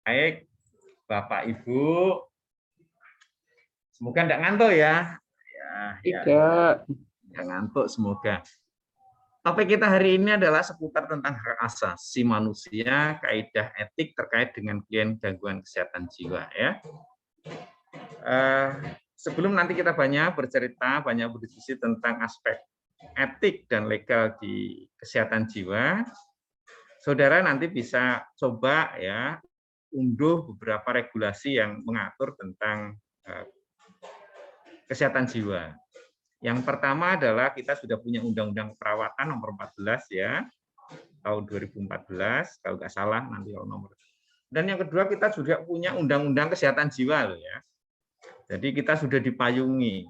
Baik, Bapak Ibu, semoga tidak ngantuk ya. Tidak ngantuk semoga. Topik kita hari ini adalah seputar tentang hak asasi manusia, kaidah etik terkait dengan klien gangguan kesehatan jiwa. Ya. Sebelum nanti kita banyak bercerita, banyak berdiskusi tentang aspek etik dan legal di kesehatan jiwa, saudara nanti bisa coba ya unduh beberapa regulasi yang mengatur tentang kesehatan jiwa. Yang pertama adalah kita sudah punya Undang-Undang Perawatan nomor 14 ya, tahun 2014 kalau nggak salah nanti kalau nomor. Dan yang kedua kita juga punya Undang-Undang Kesehatan Jiwa loh ya. Jadi kita sudah dipayungi.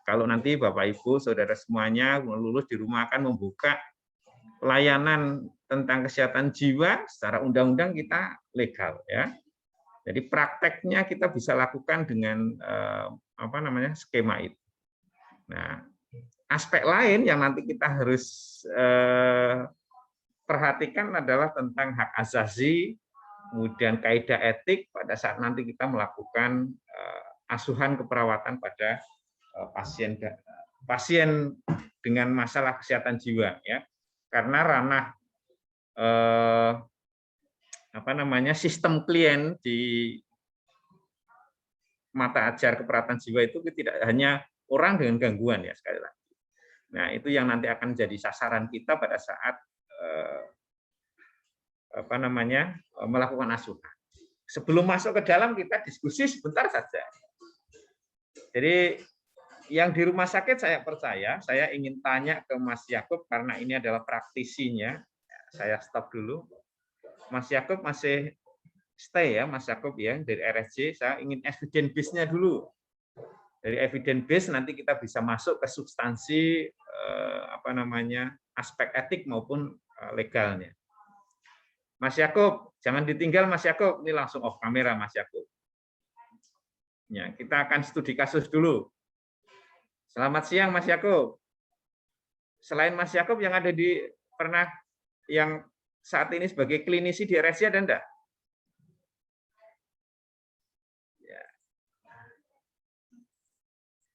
Kalau nanti Bapak Ibu saudara semuanya lulus di rumah akan membuka layanan tentang kesehatan jiwa secara undang-undang kita legal ya. Jadi prakteknya kita bisa lakukan dengan skema itu. Nah, aspek lain yang nanti kita harus perhatikan adalah tentang hak asasi, kemudian kaidah etik pada saat nanti kita melakukan asuhan keperawatan pada pasien dengan masalah kesehatan jiwa ya. Karena ranah sistem klien di mata ajar keperawatan jiwa itu tidak hanya orang dengan gangguan ya sekali lagi. Nah, itu yang nanti akan jadi sasaran kita pada saat melakukan asuhan. Sebelum masuk ke dalam kita diskusi sebentar saja. Jadi yang di rumah sakit saya percaya, saya ingin tanya ke Mas Yakub karena ini adalah praktisinya. Saya stop dulu. Mas Yakub masih stay ya, Mas Yakub ya dari RSJ. Saya ingin evidence base-nya dulu. Dari evidence base nanti kita bisa masuk ke substansi aspek etik maupun legalnya. Mas Yakub, jangan ditinggal Mas Yakub. Ini langsung off kamera Mas Yakub. Ya, kita akan studi kasus dulu. Selamat siang Mas Yakub. Selain Mas Yakub yang ada yang saat ini sebagai klinisi di RSJ ada enggak? Ya.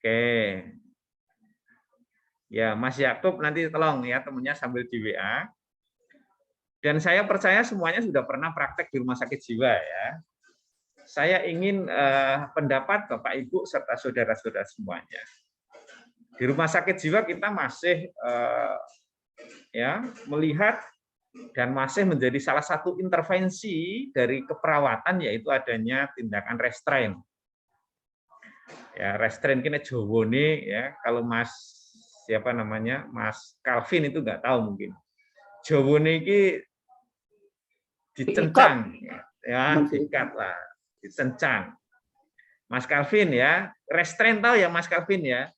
Oke. Ya, Mas Yakub nanti tolong ya temunya sambil di WA. Dan saya percaya semuanya sudah pernah praktek di rumah sakit jiwa ya. Saya ingin pendapat Bapak Ibu serta saudara-saudara semuanya. Di rumah sakit jiwa kita masih melihat dan masih menjadi salah satu intervensi dari keperawatan yaitu adanya tindakan restrain. Ya, restrain kini Jawa nih ya. Kalau Mas Calvin itu nggak tahu mungkin. Jawa ini dicencang ya, diikat lah, dicencang. Mas Calvin ya, restrain tahu ya Mas Calvin ya?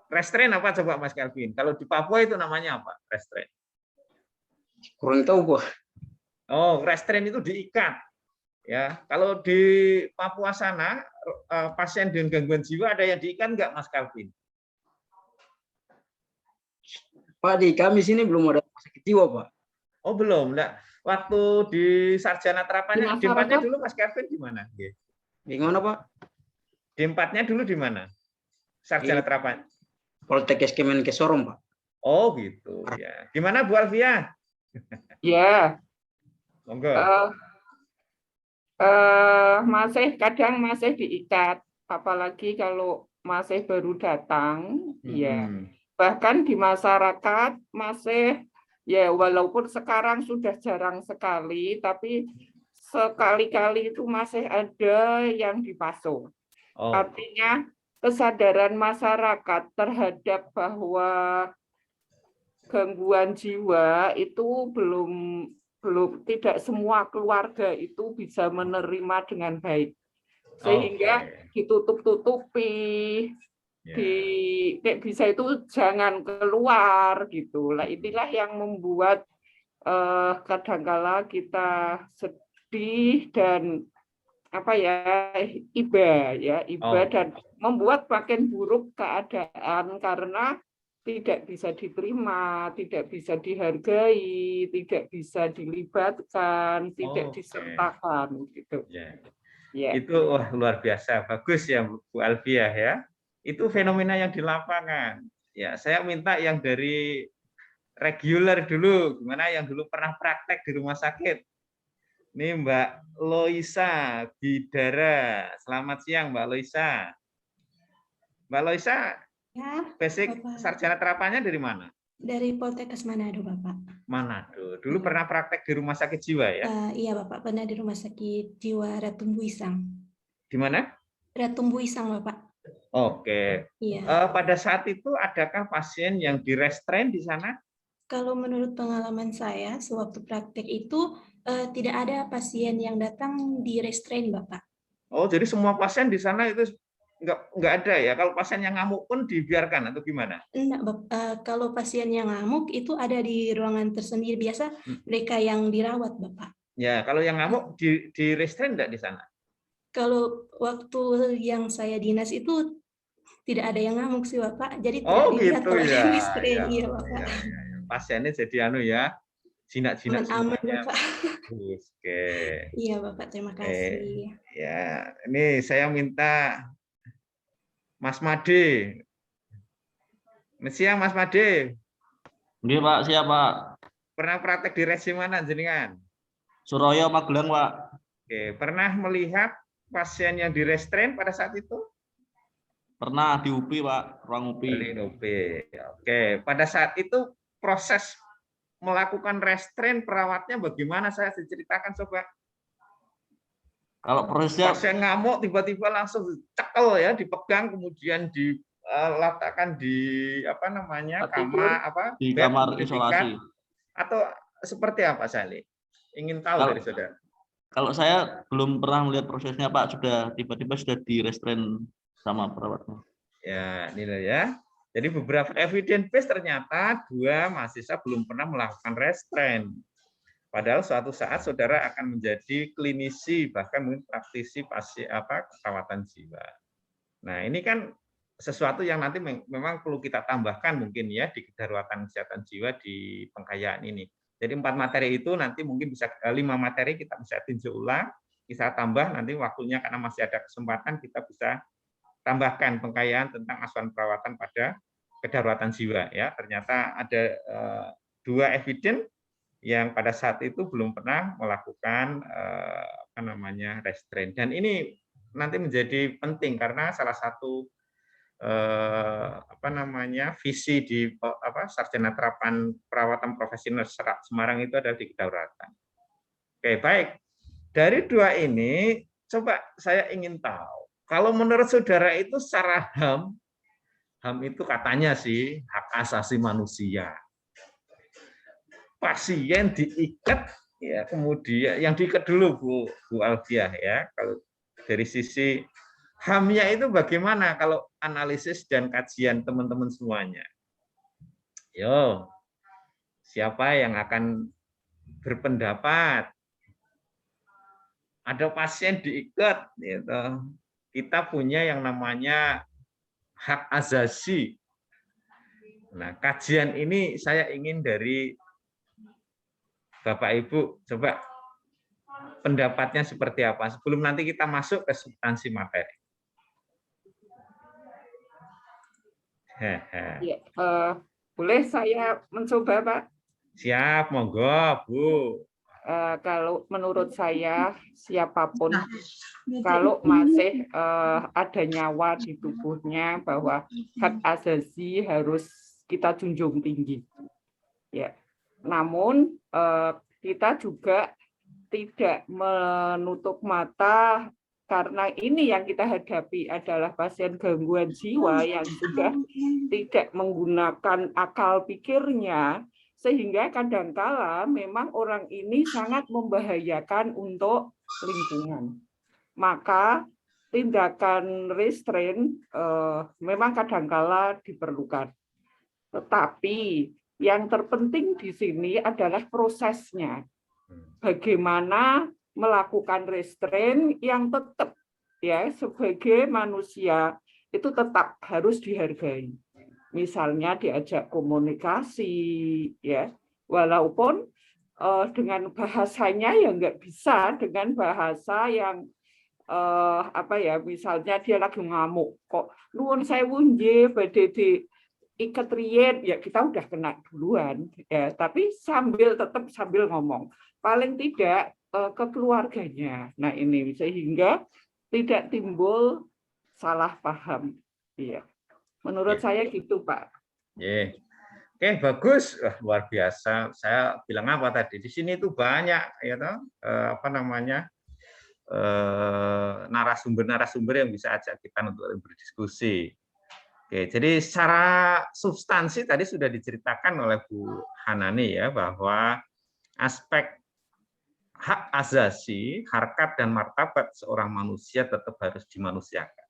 Restrain apa coba Mas Calvin? Kalau di Papua itu namanya apa? Restrain. Kurang tahu gua. Oh, restrain itu diikat. Ya, kalau di Papua sana pasien dengan gangguan jiwa ada yang diikat nggak Mas Calvin? Pak, di kami sini belum ada rumah sakit jiwa, Pak. Oh, belum. Enggak. Waktu di sarjana terapannya, D4-nya dulu Mas Calvin di mana? Di mana, Pak? D4-nya dulu di mana? Sarjana terapan. Poltekkes Kemenkes Sorong, Pak. Oh, gitu ya. Gimana Bu Alfia? Ya. Monggo. Kadang masih diikat, apalagi kalau masih baru datang, ya. Bahkan di masyarakat masih ya walaupun sekarang sudah jarang sekali, tapi sekali-kali itu masih ada yang dipasung. Oh. Artinya kesadaran masyarakat terhadap bahwa gangguan jiwa itu belum tidak semua keluarga itu bisa menerima dengan baik, sehingga ditutup-tutupi, bisa itu jangan keluar gitu. Lah inilah yang membuat kadangkala kita sedih dan iba dan membuat makin buruk keadaan karena tidak bisa diterima, tidak bisa dihargai, tidak bisa dilibatkan, tidak disertakan gitu. Ya. Itu wah, luar biasa, bagus ya Bu Alfiah ya. Itu fenomena yang di lapangan. Ya, saya minta yang dari reguler dulu, gimana yang dulu pernah praktek di rumah sakit. Ini Mbak Loisa Bidara. Selamat siang Mbak Loisa. Mbak Loisa, Ya, basic Bapak. sarjana terapannya dari mana? Dari Poltekkes Manado, Bapak. Manado. Dulu pernah praktek di rumah sakit jiwa ya? Iya, Bapak. Pernah di Rumah Sakit Jiwa Ratumbu Isang. Di mana? Ratumbu Isang, Bapak. Oke. Iya. Pada saat itu adakah pasien yang direstrain di sana? Kalau menurut pengalaman saya, sewaktu praktek itu tidak ada pasien yang datang di restrain, Bapak. Oh, jadi semua pasien di sana itu nggak ada ya? Kalau pasien yang ngamuk pun dibiarkan atau gimana? Enggak, kalau pasien yang ngamuk itu ada di ruangan tersendiri. Biasa mereka yang dirawat, Bapak. Ya, kalau yang ngamuk di restrain enggak di sana? Kalau waktu yang saya dinas itu tidak ada yang ngamuk sih, Bapak. Jadi tidak Oh dilihat gitu kalau ya. ada restrain, Ya, iya, Bapak. ya. Pasiennya jadi ya, jinak-jinak Aman, semuanya. Bapak. Oke. Iya, Bapak. Terima kasih. Ya, ini saya minta Mas Made. Siang Mas Made. Nggih, Pak, siap, Pak. Pernah praktek di resi mana jenengan? Suraya Magelang, Pak. Oke, pernah melihat pasien yang direstrain pada saat itu? Pernah di UPI, Pak, ruang UPI. Di UPI. Oke, pada saat itu proses melakukan restrain perawatnya bagaimana, saya ceritakan coba. Kalau prosesnya pasien ngamuk tiba-tiba langsung cekel ya, dipegang kemudian diletakkan di apa namanya kamar di bed, kamar isolasi. Atau seperti apa, Sali? Ingin tahu dari saudara. Kalau saya belum pernah melihat prosesnya, Pak, sudah tiba-tiba sudah di restrain sama perawatnya. Ya, ini loh ya. Jadi beberapa evidence base ternyata 2 mahasiswa belum pernah melakukan restrain. Padahal suatu saat saudara akan menjadi klinisi, bahkan mungkin praktisi perawatan jiwa. Nah, ini kan sesuatu yang nanti memang perlu kita tambahkan mungkin ya di kedaruratan kesehatan jiwa di pengkayaan ini. Jadi 4 materi itu nanti mungkin bisa 5 materi kita bisa tinjau ulang, bisa tambah nanti waktunya karena masih ada kesempatan kita bisa tambahkan pengkayaan tentang asuhan perawatan pada kedaruratan jiwa ya. Ternyata ada 2 evidence yang pada saat itu belum pernah melakukan restrain, dan ini nanti menjadi penting karena salah satu visi di sarjana terapan perawatan profesional Semarang itu adalah di kedaruratan. Oke, baik. Dari 2 ini coba saya ingin tahu, kalau menurut saudara itu secara HAM itu katanya sih hak asasi manusia. Pasien diikat ya, kemudian yang diikat dulu Bu Alfiah ya. Kalau dari sisi HAM-nya itu bagaimana kalau analisis dan kajian teman-teman semuanya? Yo, siapa yang akan berpendapat? Ada pasien diikat, gitu. Kita punya yang namanya hak asasi. Nah, kajian ini saya ingin dari Bapak Ibu, coba pendapatnya seperti apa sebelum nanti kita masuk ke substansi materi. Ya, boleh saya mencoba, Pak? Siap, monggo, Bu. Kalau menurut saya, siapapun, kalau masih ada nyawa di tubuhnya, bahwa hak asasi harus kita junjung tinggi. Ya. Namun, kita juga tidak menutup mata, karena ini yang kita hadapi adalah pasien gangguan jiwa yang sudah tidak menggunakan akal pikirnya, sehingga kadangkala memang orang ini sangat membahayakan untuk lingkungan. Maka tindakan restrain memang kadangkala diperlukan. Tetapi yang terpenting di sini adalah prosesnya. Bagaimana melakukan restrain yang tetap ya sebagai manusia itu tetap harus dihargai. misalnya diajak komunikasi, ya, walaupun dengan bahasanya ya nggak bisa dengan bahasa yang apa ya, misalnya dia lagi ngamuk kok nuwun sewu nggih badhe diiket riyen, ya kita udah kena duluan ya, tapi tetap sambil ngomong paling tidak ke keluarganya. Nah ini sehingga tidak timbul salah paham. Iya, menurut saya gitu Pak. Yeah. Oke, bagus. Wah, luar biasa. Saya bilang apa tadi? Di sini itu banyak ya toh, apa namanya? Narasumber-narasumber yang bisa ajak kita untuk berdiskusi. Oke, jadi secara substansi tadi sudah diceritakan oleh Bu Hanani ya, bahwa aspek hak asasi, harkat dan martabat seorang manusia tetap harus dimanusiakan.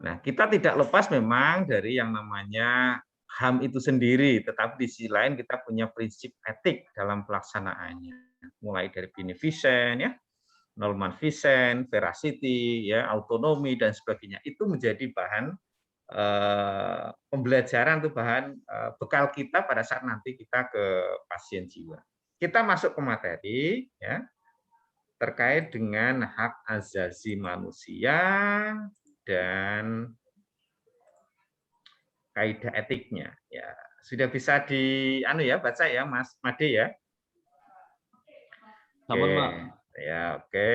Nah, kita tidak lepas memang dari yang namanya HAM itu sendiri, tetapi di sisi lain kita punya prinsip etik dalam pelaksanaannya, mulai dari beneficent, ya, non-malfeasant, veracity, ya, autonomi dan sebagainya. Itu menjadi bahan pembelajaran, itu bahan bekal kita pada saat nanti kita ke pasien jiwa. Kita masuk ke materi, ya, terkait dengan hak asasi manusia dan kaidah etiknya. Ya, sudah bisa baca ya Mas Made ya. Sampun, Oke. Pak. Ya, oke.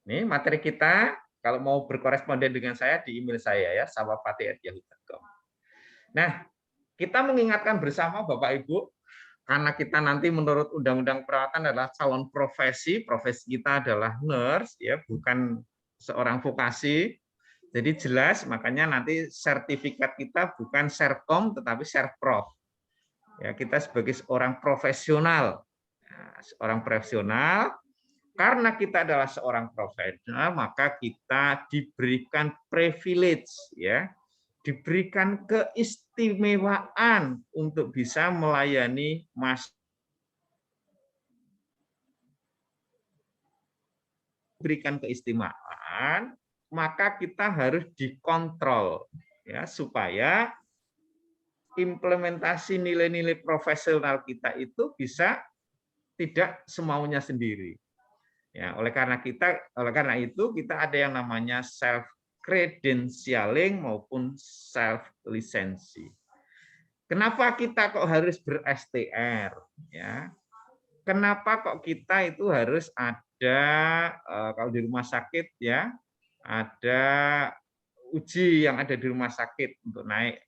Ini materi kita, kalau mau berkoresponden dengan saya di email saya ya, sawapati@yahoo.com. Nah, kita mengingatkan bersama Bapak Ibu, karena kita nanti menurut Undang-Undang Perawatan adalah calon profesi kita adalah nurse, ya, bukan seorang vokasi. Jadi jelas, makanya nanti sertifikat kita bukan serkom, tetapi serprof. Ya, kita sebagai seorang profesional, karena kita adalah seorang profesional, maka kita diberikan privilege, ya, diberikan keistimewaan untuk bisa melayani berikan keistimewaan, maka kita harus dikontrol, ya, supaya implementasi nilai-nilai profesional kita itu bisa tidak semaunya sendiri. Ya, oleh karena itu kita ada yang namanya self credentialing maupun self lisensi. Kenapa kita kok harus ber-STR? Ya, kenapa kok kita itu harus ada kalau di rumah sakit ya ada uji yang ada di rumah sakit untuk naik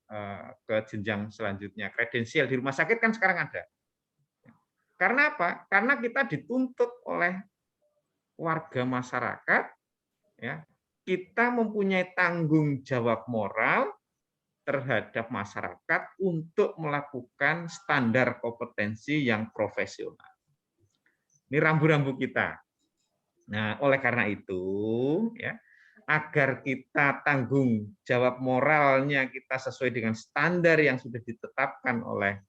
ke jenjang selanjutnya. Kredensial di rumah sakit kan sekarang ada. Karena apa? Karena kita dituntut oleh warga masyarakat, ya, kita mempunyai tanggung jawab moral terhadap masyarakat untuk melakukan standar kompetensi yang profesional. Ini rambu-rambu kita. Nah, oleh karena itu, ya, agar kita tanggung jawab moralnya kita sesuai dengan standar yang sudah ditetapkan oleh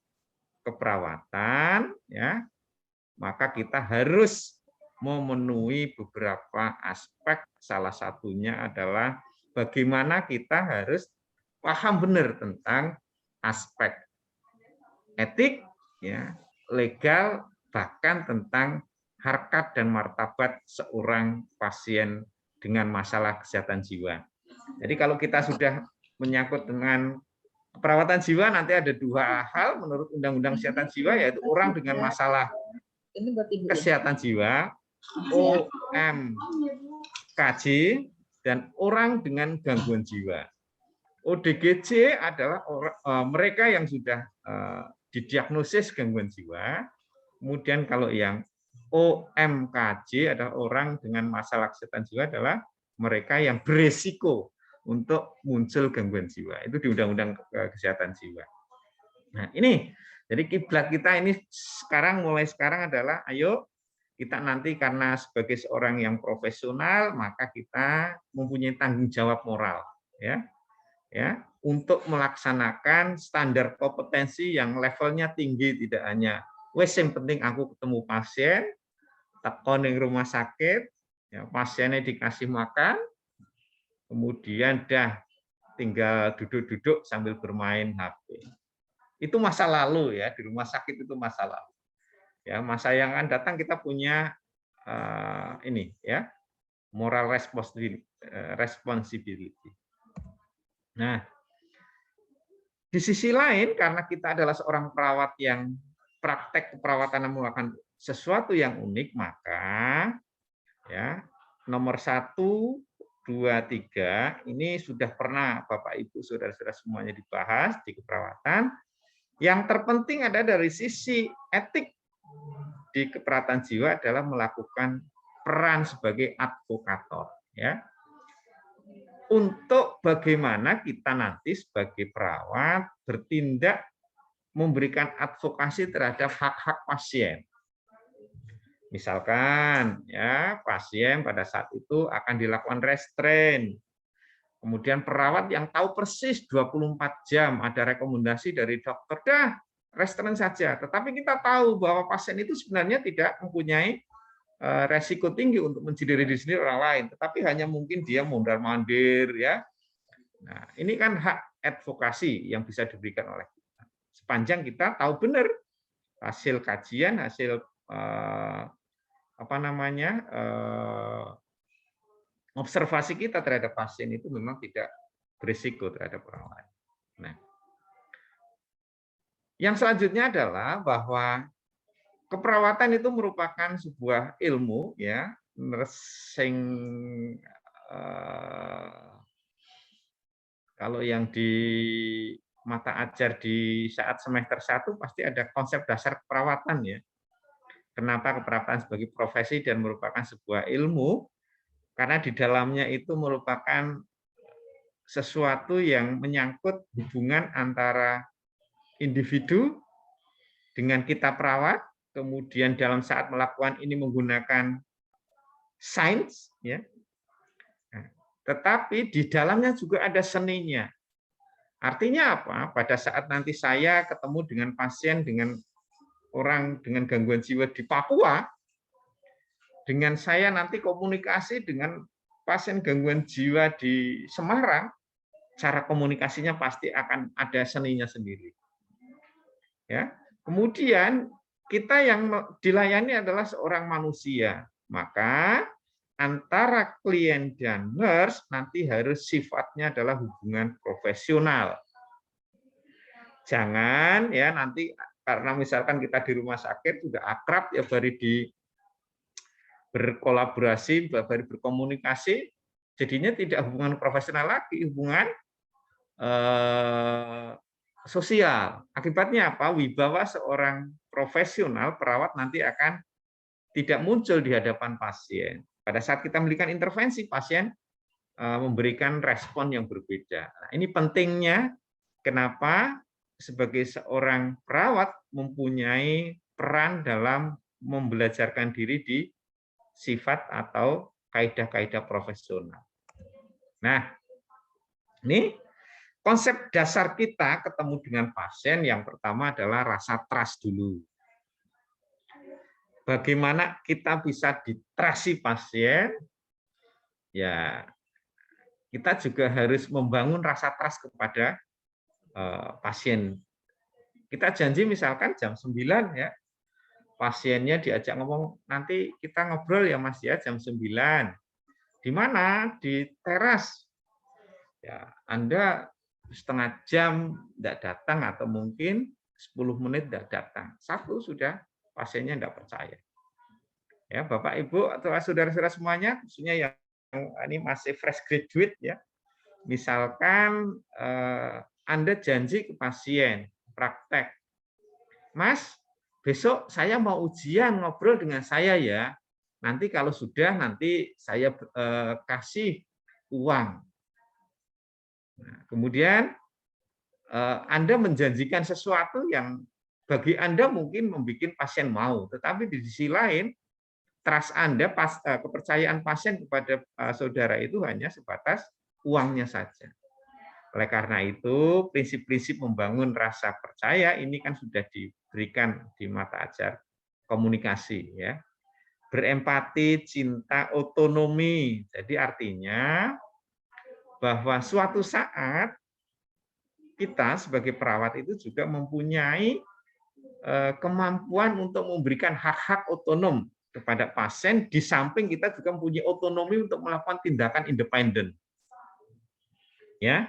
keperawatan, ya, maka kita harus memenuhi beberapa aspek. Salah satunya adalah bagaimana kita harus paham benar tentang aspek etik, ya, legal, bahkan tentang harkat dan martabat seorang pasien dengan masalah kesehatan jiwa. Jadi kalau kita sudah menyangkut dengan perawatan jiwa, nanti ada dua hal menurut Undang-Undang Kesehatan Jiwa, yaitu orang dengan masalah kesehatan jiwa, OMKJ, dan orang dengan gangguan jiwa. ODGJ adalah mereka yang sudah didiagnosis gangguan jiwa. Kemudian kalau yang OMKJ adalah orang dengan masalah kesehatan jiwa, adalah mereka yang beresiko untuk muncul gangguan jiwa. Itu di Undang-Undang Kesehatan Jiwa. Nah, ini jadi kiblat kita ini mulai sekarang adalah ayo kita nanti karena sebagai seorang yang profesional maka kita mempunyai tanggung jawab moral, ya untuk melaksanakan standar kompetensi yang levelnya tinggi, tidak hanya wes yang penting aku ketemu pasien, tekon yang rumah sakit, Ya, pasiennya dikasih makan, kemudian tinggal duduk-duduk sambil bermain HP. Itu masa lalu ya, di rumah sakit itu masa lalu. Ya, masa yang akan datang kita punya ini ya, moral responsibility. Nah, di sisi lain karena kita adalah seorang perawat yang praktek keperawatan melakukan sesuatu yang unik, maka ya nomor 1, 2, 3 ini sudah pernah Bapak Ibu saudara-saudara semuanya dibahas di keperawatan. Yang terpenting ada dari sisi etik di keperawatan jiwa adalah melakukan peran sebagai advokator, ya, untuk bagaimana kita nanti sebagai perawat bertindak memberikan advokasi terhadap hak-hak pasien. Misalkan ya pasien pada saat itu akan dilakukan restrain. Kemudian perawat yang tahu persis 24 jam ada rekomendasi dari dokter, dah restrain saja. Tetapi kita tahu bahwa pasien itu sebenarnya tidak mempunyai resiko tinggi untuk mencederai diri sendiri orang lain, tetapi hanya mungkin dia mondar-mandir ya. Nah, ini kan hak advokasi yang bisa diberikan oleh kita. Sepanjang kita tahu benar hasil kajian, hasil observasi kita terhadap pasien itu memang tidak berisiko terhadap orang lain. Nah, yang selanjutnya adalah bahwa keperawatan itu merupakan sebuah ilmu, ya, nursing. Kalau yang di mata ajar di saat semester 1 pasti ada konsep dasar keperawatan, ya. Kenapa keperawatan sebagai profesi dan merupakan sebuah ilmu? Karena di dalamnya itu merupakan sesuatu yang menyangkut hubungan antara individu dengan kita perawat, kemudian dalam saat melakukan ini menggunakan sains, ya. Nah, tetapi di dalamnya juga ada seninya. Artinya apa? Pada saat nanti saya ketemu dengan pasien, dengan orang dengan gangguan jiwa di Papua, dengan saya nanti komunikasi dengan pasien gangguan jiwa di Semarang, cara komunikasinya pasti akan ada seninya sendiri. Ya. Kemudian kita yang dilayani adalah seorang manusia, maka antara klien dan nurse nanti harus sifatnya adalah hubungan profesional. Jangan ya nanti karena misalkan kita di rumah sakit sudah akrab ya baru berkolaborasi, baru berkomunikasi, jadinya tidak hubungan profesional lagi, hubungan sosial. Akibatnya apa? Wibawa seorang profesional perawat nanti akan tidak muncul di hadapan pasien. Pada saat kita memberikan intervensi, pasien memberikan respon yang berbeda. Nah, ini pentingnya kenapa sebagai seorang perawat mempunyai peran dalam membelajarkan diri di sifat atau kaidah-kaidah profesional. Nah, ini konsep dasar kita ketemu dengan pasien yang pertama adalah rasa trust dulu. Bagaimana kita bisa di-trust pasien? Ya, kita juga harus membangun rasa trust kepada pasien. Kita janji misalkan jam 9 ya, pasiennya diajak ngomong, nanti kita ngobrol ya Mas ya jam 9. Di mana? Di teras. Ya, Anda setengah jam tidak datang atau mungkin 10 menit tidak datang. Satu sudah pasiennya tidak percaya. Ya, Bapak Ibu atau saudara-saudara semuanya, khususnya yang ini masih fresh graduate ya. Misalkan Anda janji ke pasien praktek, Mas, besok saya mau ujian, ngobrol dengan saya ya. Nanti kalau sudah nanti saya kasih uang. Nah, kemudian Anda menjanjikan sesuatu yang bagi Anda mungkin membuat pasien mau, tetapi di sisi lain trust Anda, kepercayaan pasien kepada saudara itu hanya sebatas uangnya saja. Oleh karena itu, prinsip-prinsip membangun rasa percaya ini kan sudah diberikan di mata ajar komunikasi, ya. berempati, cinta, otonomi. Jadi artinya bahwa suatu saat kita sebagai perawat itu juga mempunyai kemampuan untuk memberikan hak-hak otonom kepada pasien, di samping kita juga mempunyai otonomi untuk melakukan tindakan independen, ya,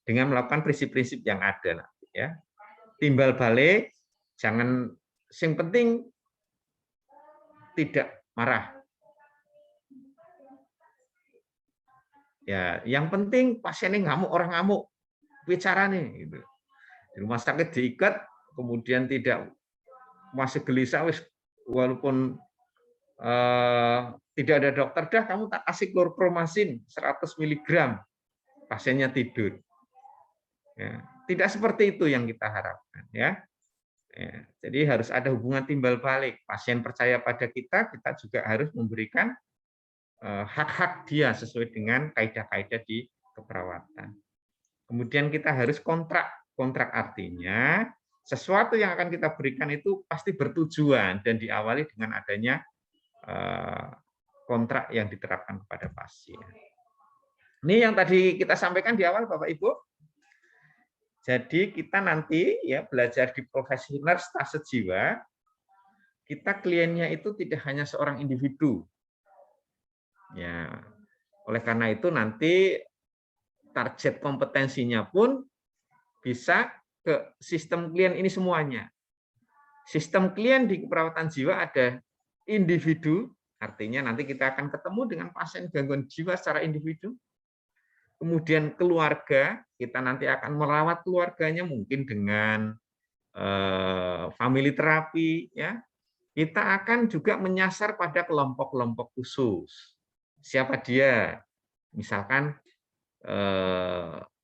dengan melakukan prinsip-prinsip yang ada, ya. Timbal balik, jangan, yang penting tidak marah. Ya, yang penting pasiennya ngamuk, orang ngamuk, bicara nih, gitu. Di rumah sakit diikat, kemudian tidak masih gelisah, walaupun tidak ada dokter, dah kamu tak kasih klorpromazin 100 mg, pasiennya tidur. Ya, tidak seperti itu yang kita harapkan, ya. Ya, jadi harus ada hubungan timbal balik. Pasien percaya pada kita, kita juga harus memberikan hak-hak dia sesuai dengan kaidah-kaidah di keperawatan. Kemudian kita harus kontrak. Kontrak artinya sesuatu yang akan kita berikan itu pasti bertujuan dan diawali dengan adanya kontrak yang diterapkan kepada pasien. Ini yang tadi kita sampaikan di awal, Bapak Ibu. Jadi kita nanti ya belajar di profesi nurse stase jiwa, kita kliennya itu tidak hanya seorang individu. Ya, oleh karena itu nanti target kompetensinya pun bisa ke sistem klien ini semuanya. Sistem klien di keperawatan jiwa ada individu, artinya nanti kita akan ketemu dengan pasien gangguan jiwa secara individu. Kemudian keluarga, kita nanti akan merawat keluarganya mungkin dengan family terapi, ya. Kita akan juga menyasar pada kelompok-kelompok khusus. Siapa dia? Misalkan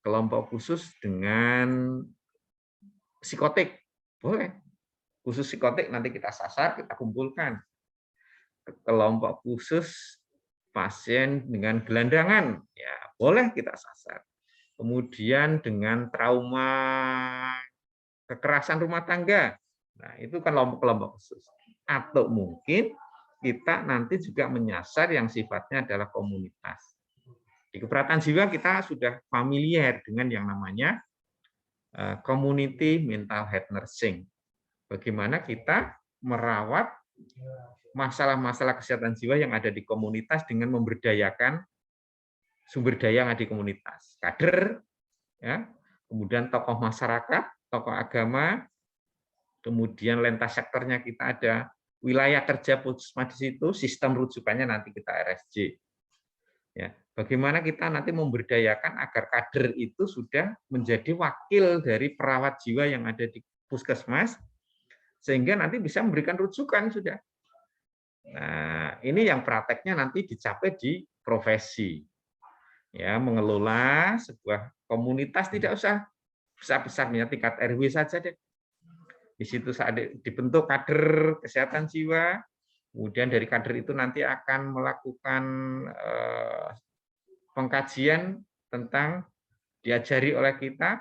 kelompok khusus dengan psikotik, boleh. Khusus psikotik nanti kita sasar, kita kumpulkan. Kelompok khusus pasien dengan gelandangan, ya boleh kita sasar. Kemudian dengan trauma kekerasan rumah tangga, nah itu kan kelompok-kelompok khusus. Atau mungkin kita nanti juga menyasar yang sifatnya adalah komunitas. Di keperawatan jiwa kita sudah familiar dengan yang namanya community mental health nursing. Bagaimana kita merawat masalah-masalah kesehatan jiwa yang ada di komunitas dengan memberdayakan sumber daya yang ada di komunitas, kader, ya, kemudian tokoh masyarakat, tokoh agama, kemudian lintas sektornya kita ada wilayah kerja puskesmas di situ, sistem rujukannya nanti kita RSJ. Ya, bagaimana kita nanti memberdayakan agar kader itu sudah menjadi wakil dari perawat jiwa yang ada di puskesmas, sehingga nanti bisa memberikan rujukan sudah. Nah, ini yang prakteknya nanti dicapai di profesi. Ya, mengelola sebuah komunitas tidak usah besar-besarnya tingkat RW saja deh. Di situ saat dibentuk kader kesehatan jiwa, kemudian dari kader itu nanti akan melakukan pengkajian tentang diajari oleh kita.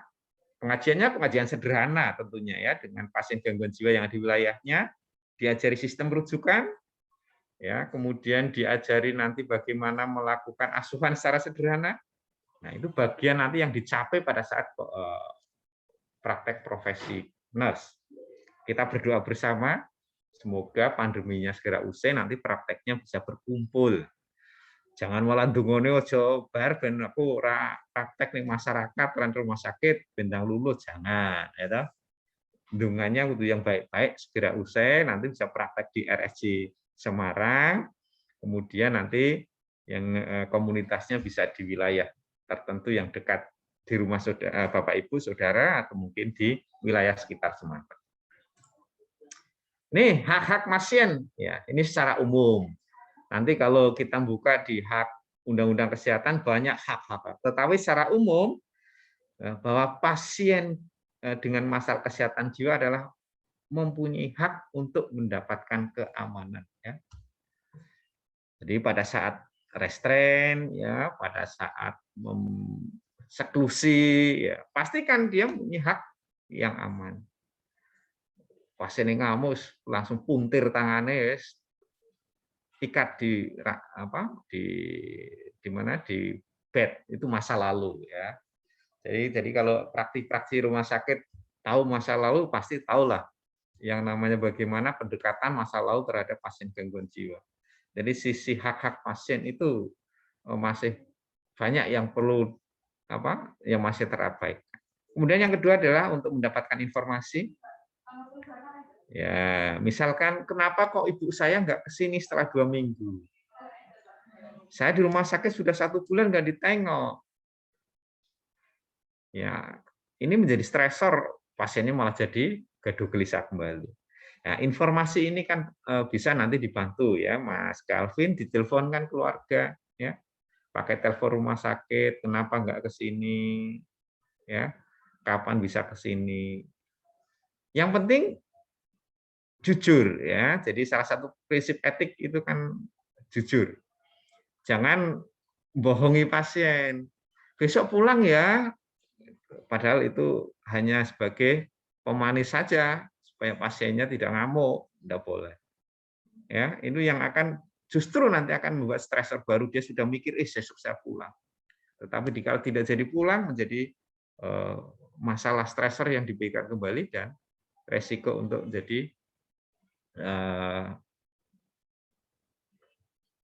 Pengajiannya pengajian sederhana tentunya ya, dengan pasien gangguan jiwa yang ada di wilayahnya, diajari sistem rujukan, ya, kemudian diajari nanti bagaimana melakukan asuhan secara sederhana. Nah, itu bagian nanti yang dicapai pada saat praktek profesi nurse. Kita berdoa bersama, semoga pandeminya segera usai, nanti prakteknya bisa berkumpul. Jangan malah ndungone aja bar ben aku ora praktek ning masyarakat lan rumah sakit bendang luluh, jangan ya toh. Ndungannya kudu yang baik-baik segera usai, nanti bisa praktek di RSJ Semarang, kemudian nanti yang komunitasnya bisa di wilayah tertentu yang dekat di rumah saudara, Bapak Ibu Saudara, atau mungkin di wilayah sekitar Semarang. Nih, hak-hak pasien ya, ini secara umum. Nanti kalau kita buka di hak Undang-Undang Kesehatan banyak hak-hak. Tetapi secara umum bahwa pasien dengan masalah kesehatan jiwa adalah mempunyai hak untuk mendapatkan keamanan. Ya. Jadi pada saat restrain, ya, pada saat seklusi, ya, pastikan dia punya hak yang aman. Pasien yang ngamuk langsung puntir tangannya, ikat di mana di bed itu masa lalu ya. Jadi kalau praktisi rumah sakit tahu masa lalu pasti tahulah yang namanya bagaimana pendekatan masa lalu terhadap pasien gangguan jiwa. Jadi sisi hak-hak pasien itu masih banyak yang perlu yang masih terabaikan. Kemudian yang kedua adalah untuk mendapatkan informasi. Ya, misalkan kenapa kok ibu saya nggak kesini setelah 2 minggu? Saya di rumah sakit sudah 1 bulan nggak ditengok. Ya, ini menjadi stresor, pasiennya malah jadi gaduh gelisah kembali. Nah, informasi ini kan bisa nanti dibantu ya, Mas Calvin, diteleponkan keluarga, ya, pakai telepon rumah sakit, kenapa nggak ke sini, ya, kapan bisa ke sini. Yang penting jujur, ya. Jadi salah satu prinsip etik itu kan jujur. Jangan bohongi pasien. Besok pulang ya, padahal itu hanya sebagai pemanis saja supaya pasiennya tidak ngamuk, tidak boleh. Ya, itu yang akan justru nanti akan membuat stresor baru, dia sudah mikir besok saya pulang. Tetapi kalau tidak jadi pulang menjadi masalah stresor yang diberikan kembali dan resiko untuk jadi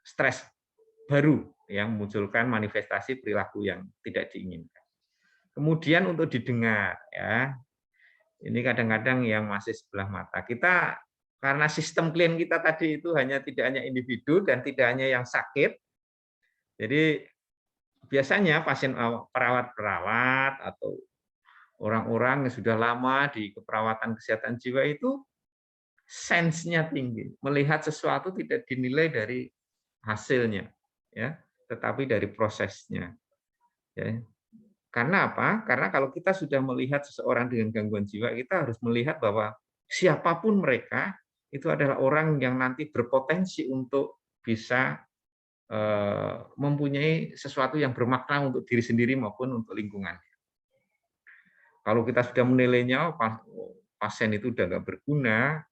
stres baru yang memunculkan manifestasi perilaku yang tidak diinginkan. Kemudian untuk didengar, ya, ini kadang-kadang yang masih sebelah mata. Kita karena sistem klien kita tadi itu tidak hanya individu dan tidak hanya yang sakit. Jadi biasanya pasien perawat-perawat atau orang-orang yang sudah lama di keperawatan kesehatan jiwa itu sense-nya tinggi, melihat sesuatu tidak dinilai dari hasilnya, ya, tetapi dari prosesnya. Ya. Karena apa? Karena kalau kita sudah melihat seseorang dengan gangguan jiwa, kita harus melihat bahwa siapapun mereka itu adalah orang yang nanti berpotensi untuk bisa mempunyai sesuatu yang bermakna untuk diri sendiri maupun untuk lingkungan. Kalau kita sudah menilainya pasien itu udah nggak berguna,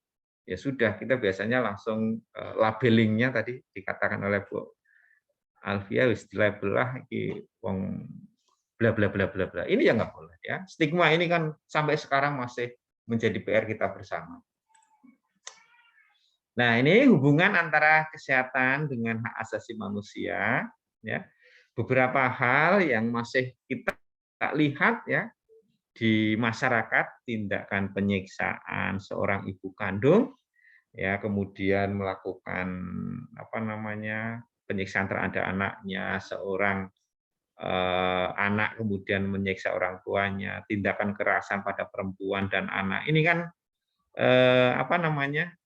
ya sudah, kita biasanya langsung labelingnya tadi dikatakan oleh Bu Alfia, wis dilabel lah iki wong bla bla bla bla bla. Ini ya nggak boleh ya. Stigma ini kan sampai sekarang masih menjadi PR kita bersama. Nah, ini hubungan antara kesehatan dengan hak asasi manusia, ya. Beberapa hal yang masih kita lihat ya di masyarakat, tindakan penyiksaan seorang ibu kandung, ya, kemudian melakukan penyiksaan terhadap anaknya, seorang anak kemudian menyiksa orang tuanya, tindakan kekerasan pada perempuan dan anak. Ini kan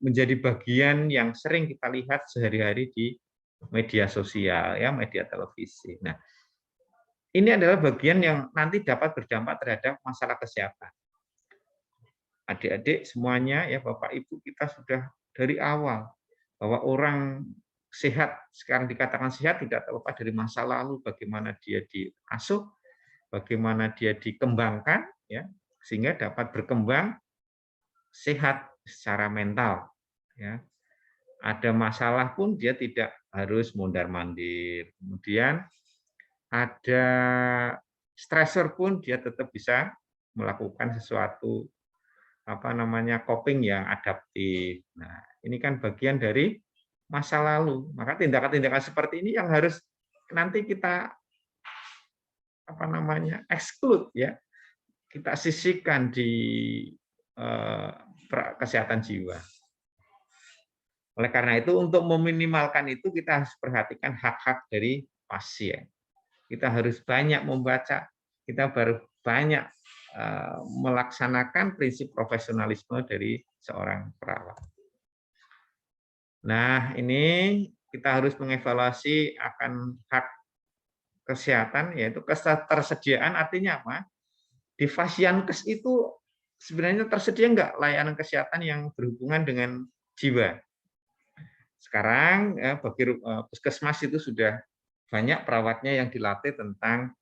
menjadi bagian yang sering kita lihat sehari-hari di media sosial, ya, media televisi. Nah, ini adalah bagian yang nanti dapat berdampak terhadap masalah kesehatan. Adik-adik semuanya, ya, Bapak Ibu, kita sudah dari awal bahwa orang sehat, sekarang dikatakan sehat tidak terlepas dari masa lalu, bagaimana dia diasuh, bagaimana dia dikembangkan, ya, sehingga dapat berkembang sehat secara mental. Ya. Ada masalah pun dia tidak harus mondar-mandir. Kemudian ada stresor pun dia tetap bisa melakukan sesuatu coping yang adaptif. Nah, ini kan bagian dari masa lalu. Maka tindakan-tindakan seperti ini yang harus nanti kita exclude, ya. Kita sisihkan di kesehatan jiwa. Oleh karena itu, untuk meminimalkan itu kita harus perhatikan hak-hak dari pasien. Kita harus banyak membaca, kita baru banyak melaksanakan prinsip profesionalisme dari seorang perawat. Nah, ini kita harus mengevaluasi akan hak kesehatan, yaitu ketersediaan. Artinya apa? Di Fasiankes itu sebenarnya tersedia enggak layanan kesehatan yang berhubungan dengan jiwa? Sekarang bagi puskesmas itu sudah banyak perawatnya yang dilatih tentang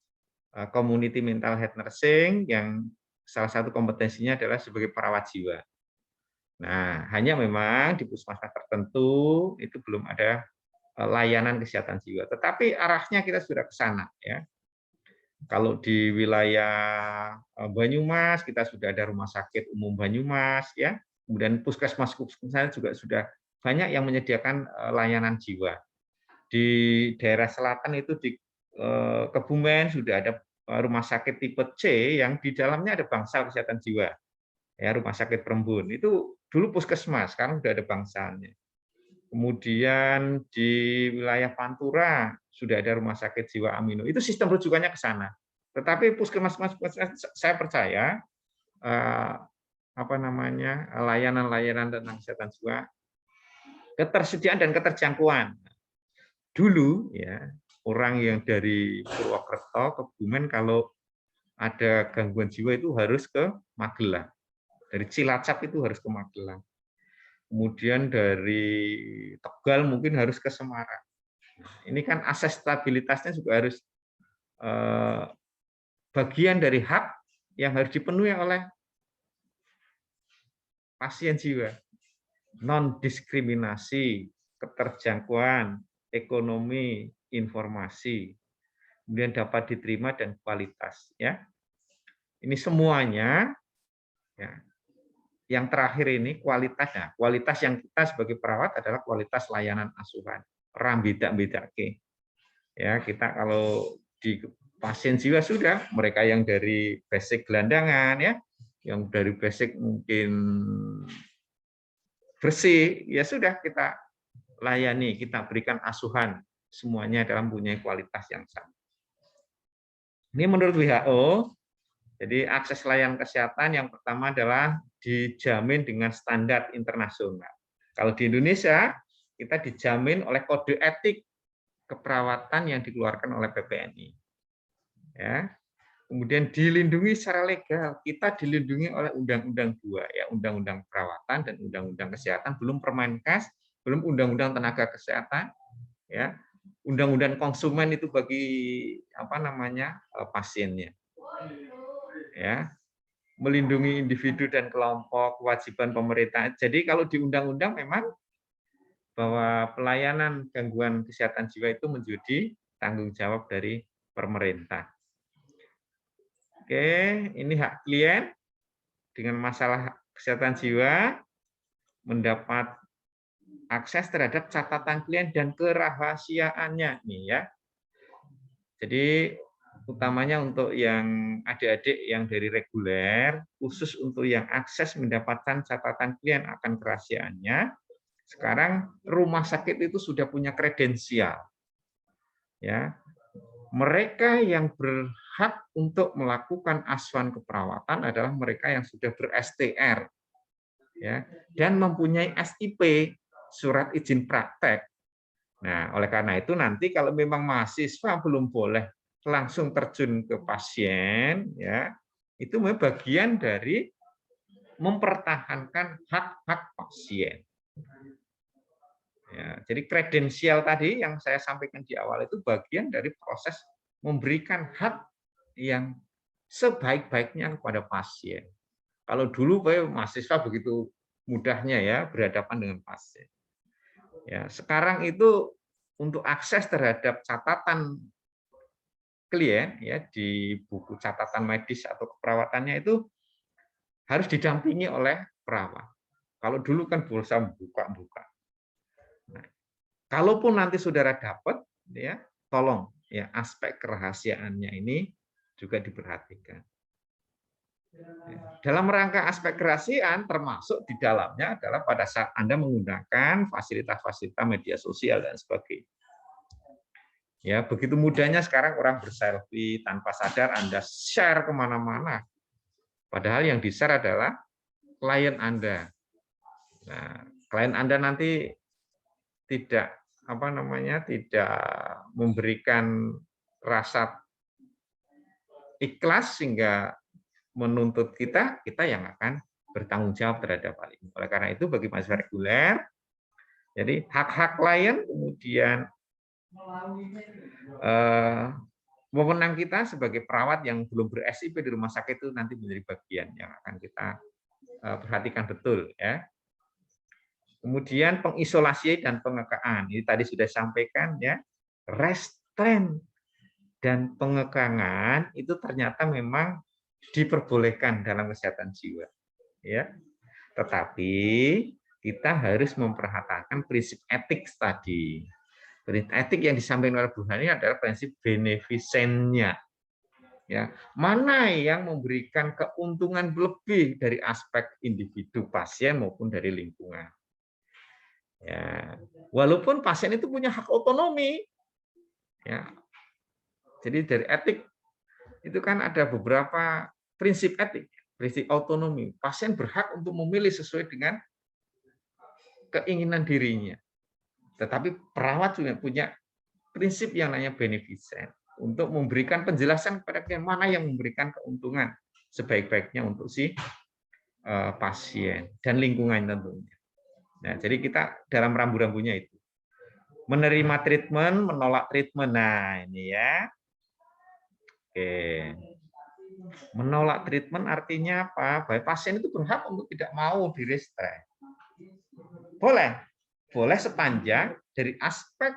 community mental health nursing, yang salah satu kompetensinya adalah sebagai perawat jiwa. Nah, hanya memang di puskesmas tertentu itu belum ada layanan kesehatan jiwa. Tetapi arahnya kita sudah ke sana ya. Kalau di wilayah Banyumas kita sudah ada Rumah Sakit Umum Banyumas ya. Kemudian puskesmas juga sudah banyak yang menyediakan layanan jiwa. Di daerah selatan itu di Kebumen sudah ada rumah sakit tipe C yang di dalamnya ada bangsal kesehatan jiwa. Ya, Rumah Sakit Perembun. Itu dulu puskesmas, sekarang sudah ada bangsalnya. Kemudian di wilayah Pantura sudah ada Rumah Sakit Jiwa Amino. Itu sistem rujukannya ke sana. Tetapi puskesmas saya percaya layanan-layanan tentang kesehatan jiwa, ketersediaan dan keterjangkauan. Dulu ya, orang yang dari Purwokerto, Kebumen kalau ada gangguan jiwa itu harus ke Magelang. Dari Cilacap itu harus ke Magelang. Kemudian dari Tegal mungkin harus ke Semarang. Ini kan aksesibilitasnya juga harus bagian dari hak yang harus dipenuhi oleh pasien jiwa. Non-diskriminasi, keterjangkauan, ekonomi, informasi, kemudian dapat diterima dan kualitas. Ya, ini semuanya. Ya. Yang terakhir ini kualitasnya. Kualitas yang kita sebagai perawat adalah kualitas layanan asuhan. Beda-beda. Ya, kita kalau di pasien jiwa sudah, mereka yang dari basic gelandangan ya, yang dari basic mungkin bersih, ya sudah kita layani, kita berikan asuhan. Semuanya dalam mempunyai kualitas yang sama. Ini menurut WHO. Jadi akses layanan kesehatan yang pertama adalah dijamin dengan standar internasional. Kalau di Indonesia, kita dijamin oleh kode etik keperawatan yang dikeluarkan oleh PPNI. Ya. Kemudian dilindungi secara legal, kita dilindungi oleh Undang-Undang 2, ya, Undang-Undang Perawatan dan Undang-Undang Kesehatan, belum Permenkes, belum Undang-Undang Tenaga Kesehatan, ya, Undang-Undang Konsumen itu bagi pasiennya. Ya, melindungi individu dan kelompok, kewajiban pemerintah. Jadi kalau di undang-undang memang bahwa pelayanan gangguan kesehatan jiwa itu menjadi tanggung jawab dari pemerintah. Oke, ini hak klien dengan masalah kesehatan jiwa mendapat akses terhadap catatan klien dan kerahasiaannya nih ya. Jadi utamanya untuk yang adik-adik yang dari reguler, khusus untuk yang akses mendapatkan catatan klien akan kerahasiaannya, sekarang rumah sakit itu sudah punya kredensial. Ya. Mereka yang berhak untuk melakukan asuhan keperawatan adalah mereka yang sudah ber-STR ya, dan mempunyai SIP, surat izin praktek. Nah, oleh karena itu nanti kalau memang mahasiswa belum boleh langsung terjun ke pasien, ya itu bagian dari mempertahankan hak-hak pasien. Ya, jadi kredensial tadi yang saya sampaikan di awal itu bagian dari proses memberikan hak yang sebaik-baiknya kepada pasien. Kalau dulu mahasiswa begitu mudahnya ya berhadapan dengan pasien. Ya, sekarang itu untuk akses terhadap catatan klien ya di buku catatan medis atau keperawatannya itu harus didampingi oleh perawat. Kalau dulu kan berusaha buka-buka. Nah, kalaupun nanti saudara dapat, ya tolong ya aspek kerahasiaannya ini juga diperhatikan. Dalam rangka aspek kerahasiaan termasuk di dalamnya adalah pada saat Anda menggunakan fasilitas-fasilitas media sosial dan sebagainya. Ya, begitu mudahnya sekarang orang berselfie tanpa sadar Anda share kemana-mana. Padahal yang di-share adalah klien Anda. Nah, klien Anda nanti tidak tidak memberikan rasa ikhlas sehingga menuntut kita yang akan bertanggung jawab terhadap hal ini. Oleh karena itu bagi mahasiswa reguler, jadi hak-hak klien kemudian wewenang kita sebagai perawat yang belum ber-SIP di rumah sakit itu nanti menjadi bagian yang akan kita perhatikan betul ya. Kemudian pengisolasi dan pengekaan. Ini tadi sudah sampaikan ya. Restrain dan pengekangan itu ternyata memang diperbolehkan dalam kesehatan jiwa. Ya. Tetapi kita harus memperhatikan prinsip etik tadi. Prinsip etik yang disampaikan oleh Bu Hani adalah prinsip benefisennya. Ya, mana yang memberikan keuntungan lebih dari aspek individu pasien maupun dari lingkungan. Ya, walaupun pasien itu punya hak otonomi. Ya. Jadi dari etik itu kan ada beberapa prinsip etik, prinsip otonomi. Pasien berhak untuk memilih sesuai dengan keinginan dirinya. Tetapi perawat juga punya prinsip yang namanya beneficent untuk memberikan penjelasan kepada klien mana yang memberikan keuntungan sebaik-baiknya untuk si pasien dan lingkungan tentunya. Nah, jadi kita dalam rambu-rambunya itu menerima treatment, menolak treatment. Nah, ini ya. Oke. Menolak treatment artinya apa? Bahwa pasien itu berhak untuk tidak mau di-restrain. Boleh. Boleh sepanjang dari aspek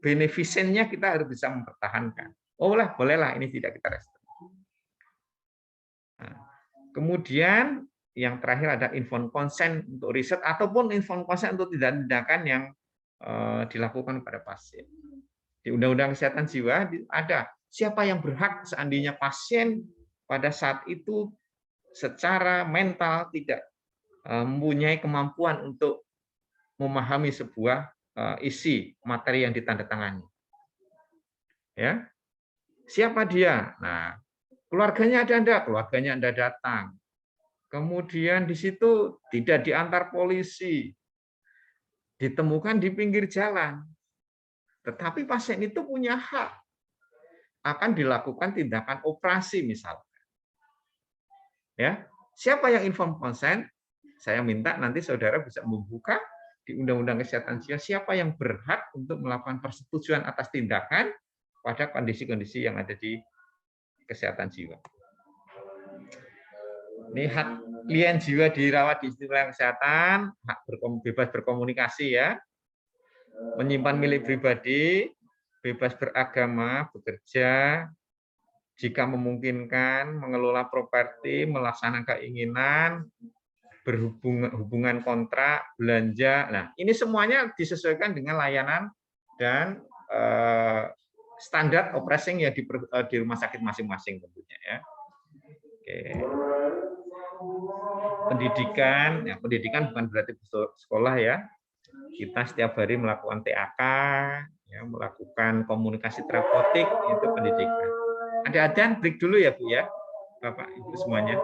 benefisennya kita harus bisa mempertahankan. Oh, bolehlah ini tidak kita restrain. Nah, kemudian yang terakhir ada informed consent untuk riset ataupun informed consent untuk tindakan yang dilakukan pada pasien. Di Undang-Undang Kesehatan Jiwa ada siapa yang berhak seandainya pasien pada saat itu secara mental tidak mempunyai kemampuan untuk memahami sebuah isi materi yang ditandatangani. Ya. Siapa dia? Nah, keluarganya ada enggak? Keluarganya Anda datang. Kemudian di situ tidak diantar polisi. Ditemukan di pinggir jalan. Tetapi pasien itu punya hak akan dilakukan tindakan operasi misalnya. Ya. Siapa yang informed consent? Saya minta nanti saudara bisa membuka di Undang-Undang Kesehatan Jiwa siapa yang berhak untuk melakukan persetujuan atas tindakan pada kondisi-kondisi yang ada di kesehatan jiwa. Ini hak klien jiwa dirawat di institusi kesehatan, hak bebas berkomunikasi ya, menyimpan milik pribadi, bebas beragama, bekerja, jika memungkinkan, mengelola properti, melaksanakan keinginan, berhubungan kontrak, belanja. Nah, ini semuanya disesuaikan dengan layanan dan standar operasi yang di rumah sakit masing-masing tentunya ya. Oke. Pendidikan, ya, pendidikan bukan berarti sekolah ya. Kita setiap hari melakukan TAK, ya, melakukan komunikasi terapeutik, itu pendidikan. Ada adzan, break dulu ya Bu ya, Bapak Ibu semuanya.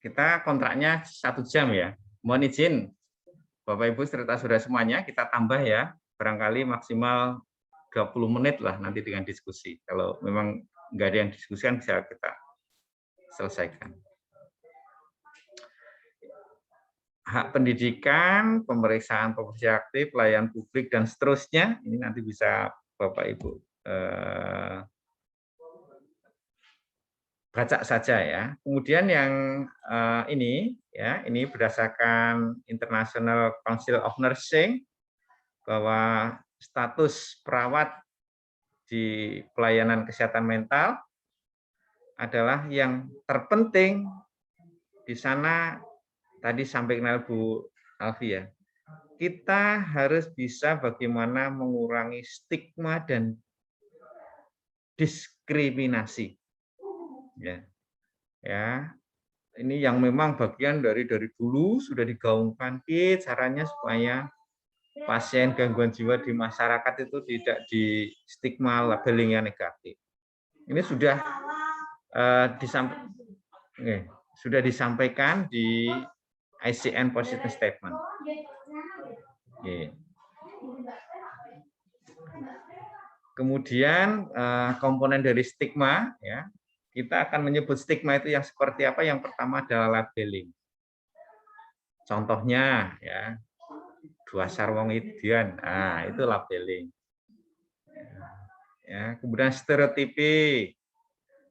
kita kontraknya 1 jam ya. Mohon izin Bapak Ibu serta saudara semuanya, kita tambah ya, barangkali maksimal 20 menit lah nanti dengan diskusi. Kalau memang nggak ada yang diskusikan bisa kita selesaikan. Hak pendidikan, pemeriksaan profesi aktif, pelayanan publik, dan seterusnya, ini nanti bisa Bapak Ibu baca saja ya. Kemudian yang ini ya, ini berdasarkan International Council of Nursing bahwa status perawat di pelayanan kesehatan mental adalah yang terpenting di sana. Tadi sampaikan Bu Alfi ya. Kita harus bisa bagaimana mengurangi stigma dan diskriminasi. Ya, ini yang memang bagian dari dulu sudah digaungkan caranya supaya pasien gangguan jiwa di masyarakat itu tidak di stigma labelingnya negatif. Ini sudah disampaikan di ICN Positive Statement. Kemudian komponen dari stigma ya. Kita akan menyebut stigma itu yang seperti apa? Yang pertama adalah labeling. Contohnya ya, dasar wong idian. Nah, itu labeling. Ya, kemudian stereotipi,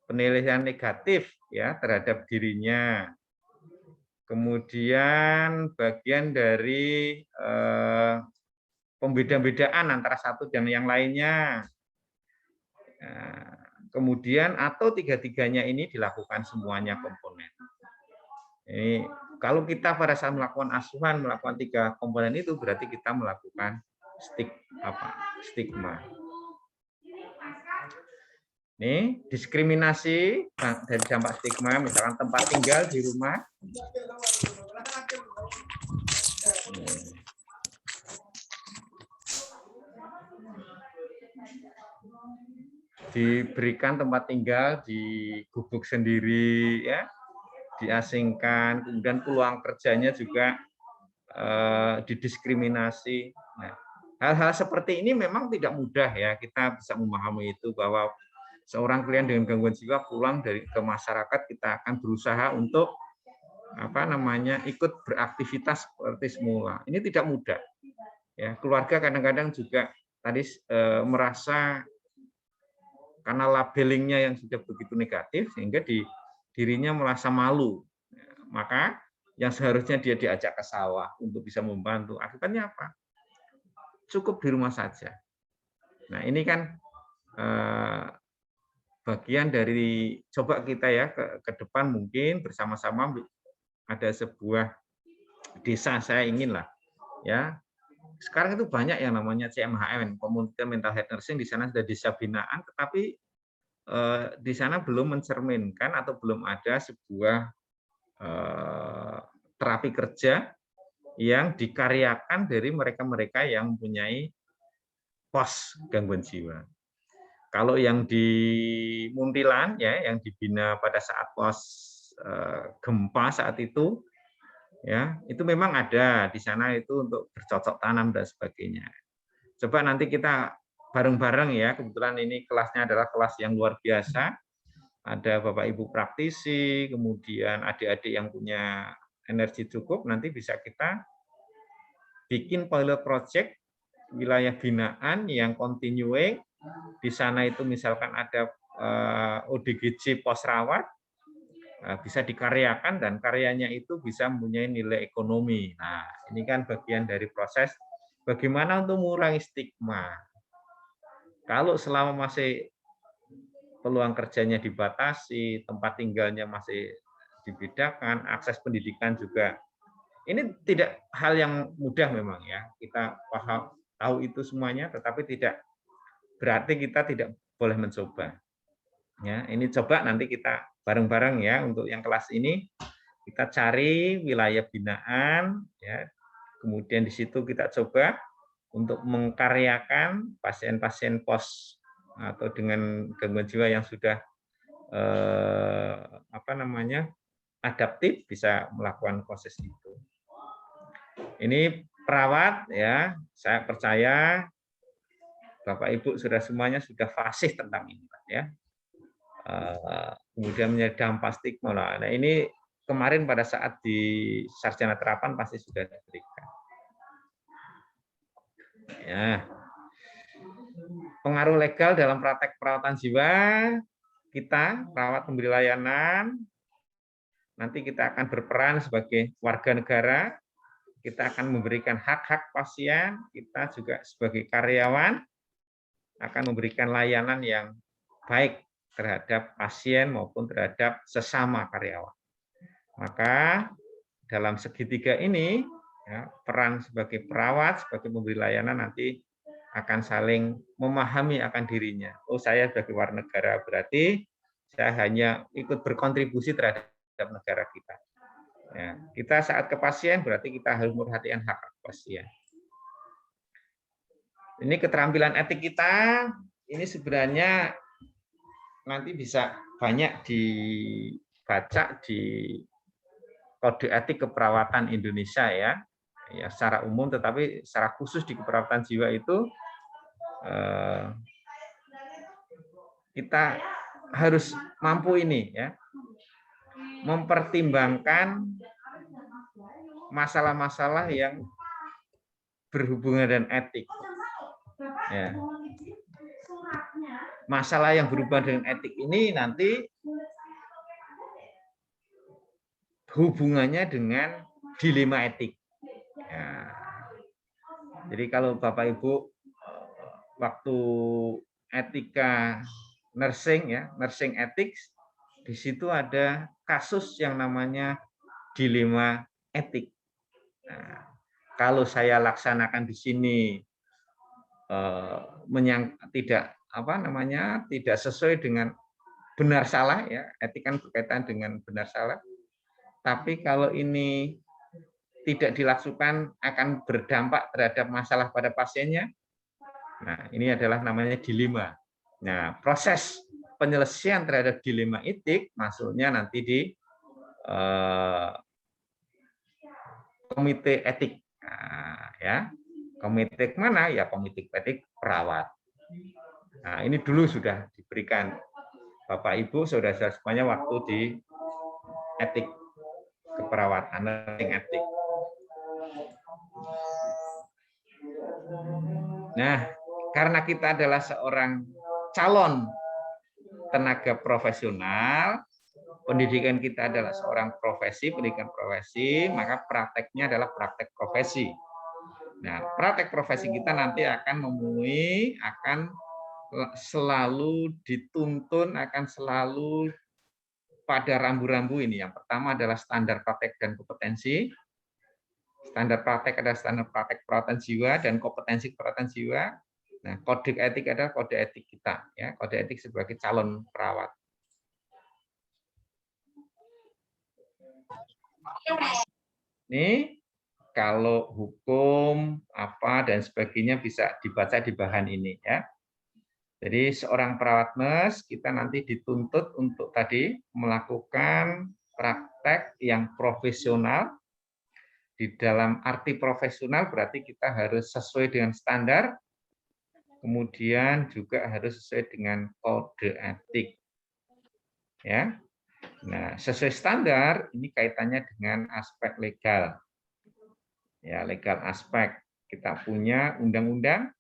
penilaian negatif ya terhadap dirinya. Kemudian bagian dari pembeda-bedaan antara satu dan yang lainnya. Kemudian atau tiga-tiganya ini dilakukan semuanya komponen. Ini kalau kita pada saat melakukan asuhan melakukan 3 komponen itu berarti kita melakukan stigma. Ini diskriminasi dari dampak stigma, misalkan tempat tinggal di rumah. Diberikan tempat tinggal di gubuk sendiri ya, diasingkan, kemudian peluang kerjanya juga didiskriminasi. Nah, hal-hal seperti ini memang tidak mudah ya, kita bisa memahami itu bahwa seorang klien dengan gangguan jiwa pulang ke masyarakat, kita akan berusaha untuk ikut beraktivitas seperti semula. Ini tidak mudah. Ya, keluarga kadang-kadang juga tadi merasa karena labelingnya yang sudah begitu negatif sehingga dirinya merasa malu. Maka yang seharusnya dia diajak ke sawah untuk bisa membantu, akibatnya apa? Cukup di rumah saja. Nah, ini kan bagian dari coba kita ya ke depan mungkin bersama-sama ada sebuah desa, saya inginlah ya. Sekarang itu banyak yang namanya CMHN, Community Mental Health Nursing, di sana sudah desa binaan, tetapi di sana belum mencerminkan atau belum ada sebuah terapi kerja yang dikaryakan dari mereka-mereka yang mempunyai pos gangguan jiwa. Kalau yang di Muntilan ya, yang dibina pada saat pos gempa saat itu, ya itu memang ada di sana itu untuk bercocok tanam dan sebagainya. Coba nanti kita bareng-bareng ya, kebetulan ini kelasnya adalah kelas yang luar biasa, ada Bapak Ibu praktisi, kemudian adik-adik yang punya energi cukup, nanti bisa kita bikin pilot project wilayah binaan yang continuing. Di sana itu misalkan ada ODGJ pos rawat, bisa dikaryakan dan karyanya itu bisa mempunyai nilai ekonomi. Nah, ini kan bagian dari proses bagaimana untuk mengurangi stigma. Kalau selama masih peluang kerjanya dibatasi, tempat tinggalnya masih dibedakan, akses pendidikan juga. Ini tidak hal yang mudah memang ya. Kita paham tahu itu semuanya, tetapi tidak berarti kita tidak boleh mencoba. Ya, ini coba nanti kita bareng-bareng ya untuk yang kelas ini kita cari wilayah binaan ya. Kemudian di situ kita coba untuk mengkaryakan pasien-pasien pos atau dengan gangguan jiwa yang sudah adaptif bisa melakukan proses itu. Ini perawat ya, saya percaya Bapak Ibu sudah semuanya sudah fasih tentang ini ya. Kemudian menyedam stigma. Nah, ini kemarin pada saat di sarjana terapan pasti sudah diberikan. Ya. Pengaruh legal dalam praktek perawatan jiwa kita, perawat pemberi layanan, nanti kita akan berperan sebagai warga negara, kita akan memberikan hak-hak pasien, kita juga sebagai karyawan akan memberikan layanan yang baik terhadap pasien maupun terhadap sesama karyawan. Maka dalam segitiga ini, ya, peran sebagai perawat, sebagai pemberi layanan nanti akan saling memahami akan dirinya. Oh, saya sebagai warga negara berarti saya hanya ikut berkontribusi terhadap negara kita. Ya, kita saat ke pasien berarti kita harus memperhatikan hak pasien. Ini keterampilan etik kita, ini sebenarnya nanti bisa banyak dibaca di Kode Etik Keperawatan Indonesia ya secara umum, tetapi secara khusus di keperawatan jiwa itu kita harus mampu ini ya mempertimbangkan masalah-masalah yang berhubungan dengan etik. Ya. Masalah yang berhubungan dengan etik ini nanti hubungannya dengan dilema etik. Ya. Jadi kalau Bapak Ibu waktu etika nursing ya, nursing ethics, di situ ada kasus yang namanya dilema etik. Nah, kalau saya laksanakan di sini tidak sesuai dengan benar salah ya, etik kan berkaitan dengan benar salah. Tapi kalau ini tidak dilakukan akan berdampak terhadap masalah pada pasiennya. Nah, ini adalah namanya dilema. Nah, proses penyelesaian terhadap dilema etik masuknya nanti di komite etik. Nah, ya. Komite mana? Ya komite etik perawat. Nah, ini dulu sudah diberikan Bapak Ibu saudara-saudara semuanya waktu di etik keperawatan, etik. Nah, karena kita adalah seorang calon tenaga profesional, pendidikan kita adalah seorang profesi, pendidikan profesi, maka prakteknya adalah praktek profesi. Nah, praktek profesi kita nanti akan memenuhi, akan selalu dituntun, akan selalu pada rambu-rambu ini. Yang pertama adalah standar praktek dan kompetensi. Standar praktek adalah standar praktek perawatan jiwa dan kompetensi perawatan jiwa. Nah, kode etik adalah kode etik kita, ya, kode etik sebagai calon perawat. Ini kalau hukum apa dan sebagainya bisa dibaca di bahan ini, ya. Jadi seorang perawat nurse kita nanti dituntut untuk tadi melakukan praktek yang profesional. Di dalam arti profesional berarti kita harus sesuai dengan standar, kemudian juga harus sesuai dengan kode etik. Ya. Nah, sesuai standar ini kaitannya dengan aspek legal. Ya, legal aspek. Kita punya undang-undang.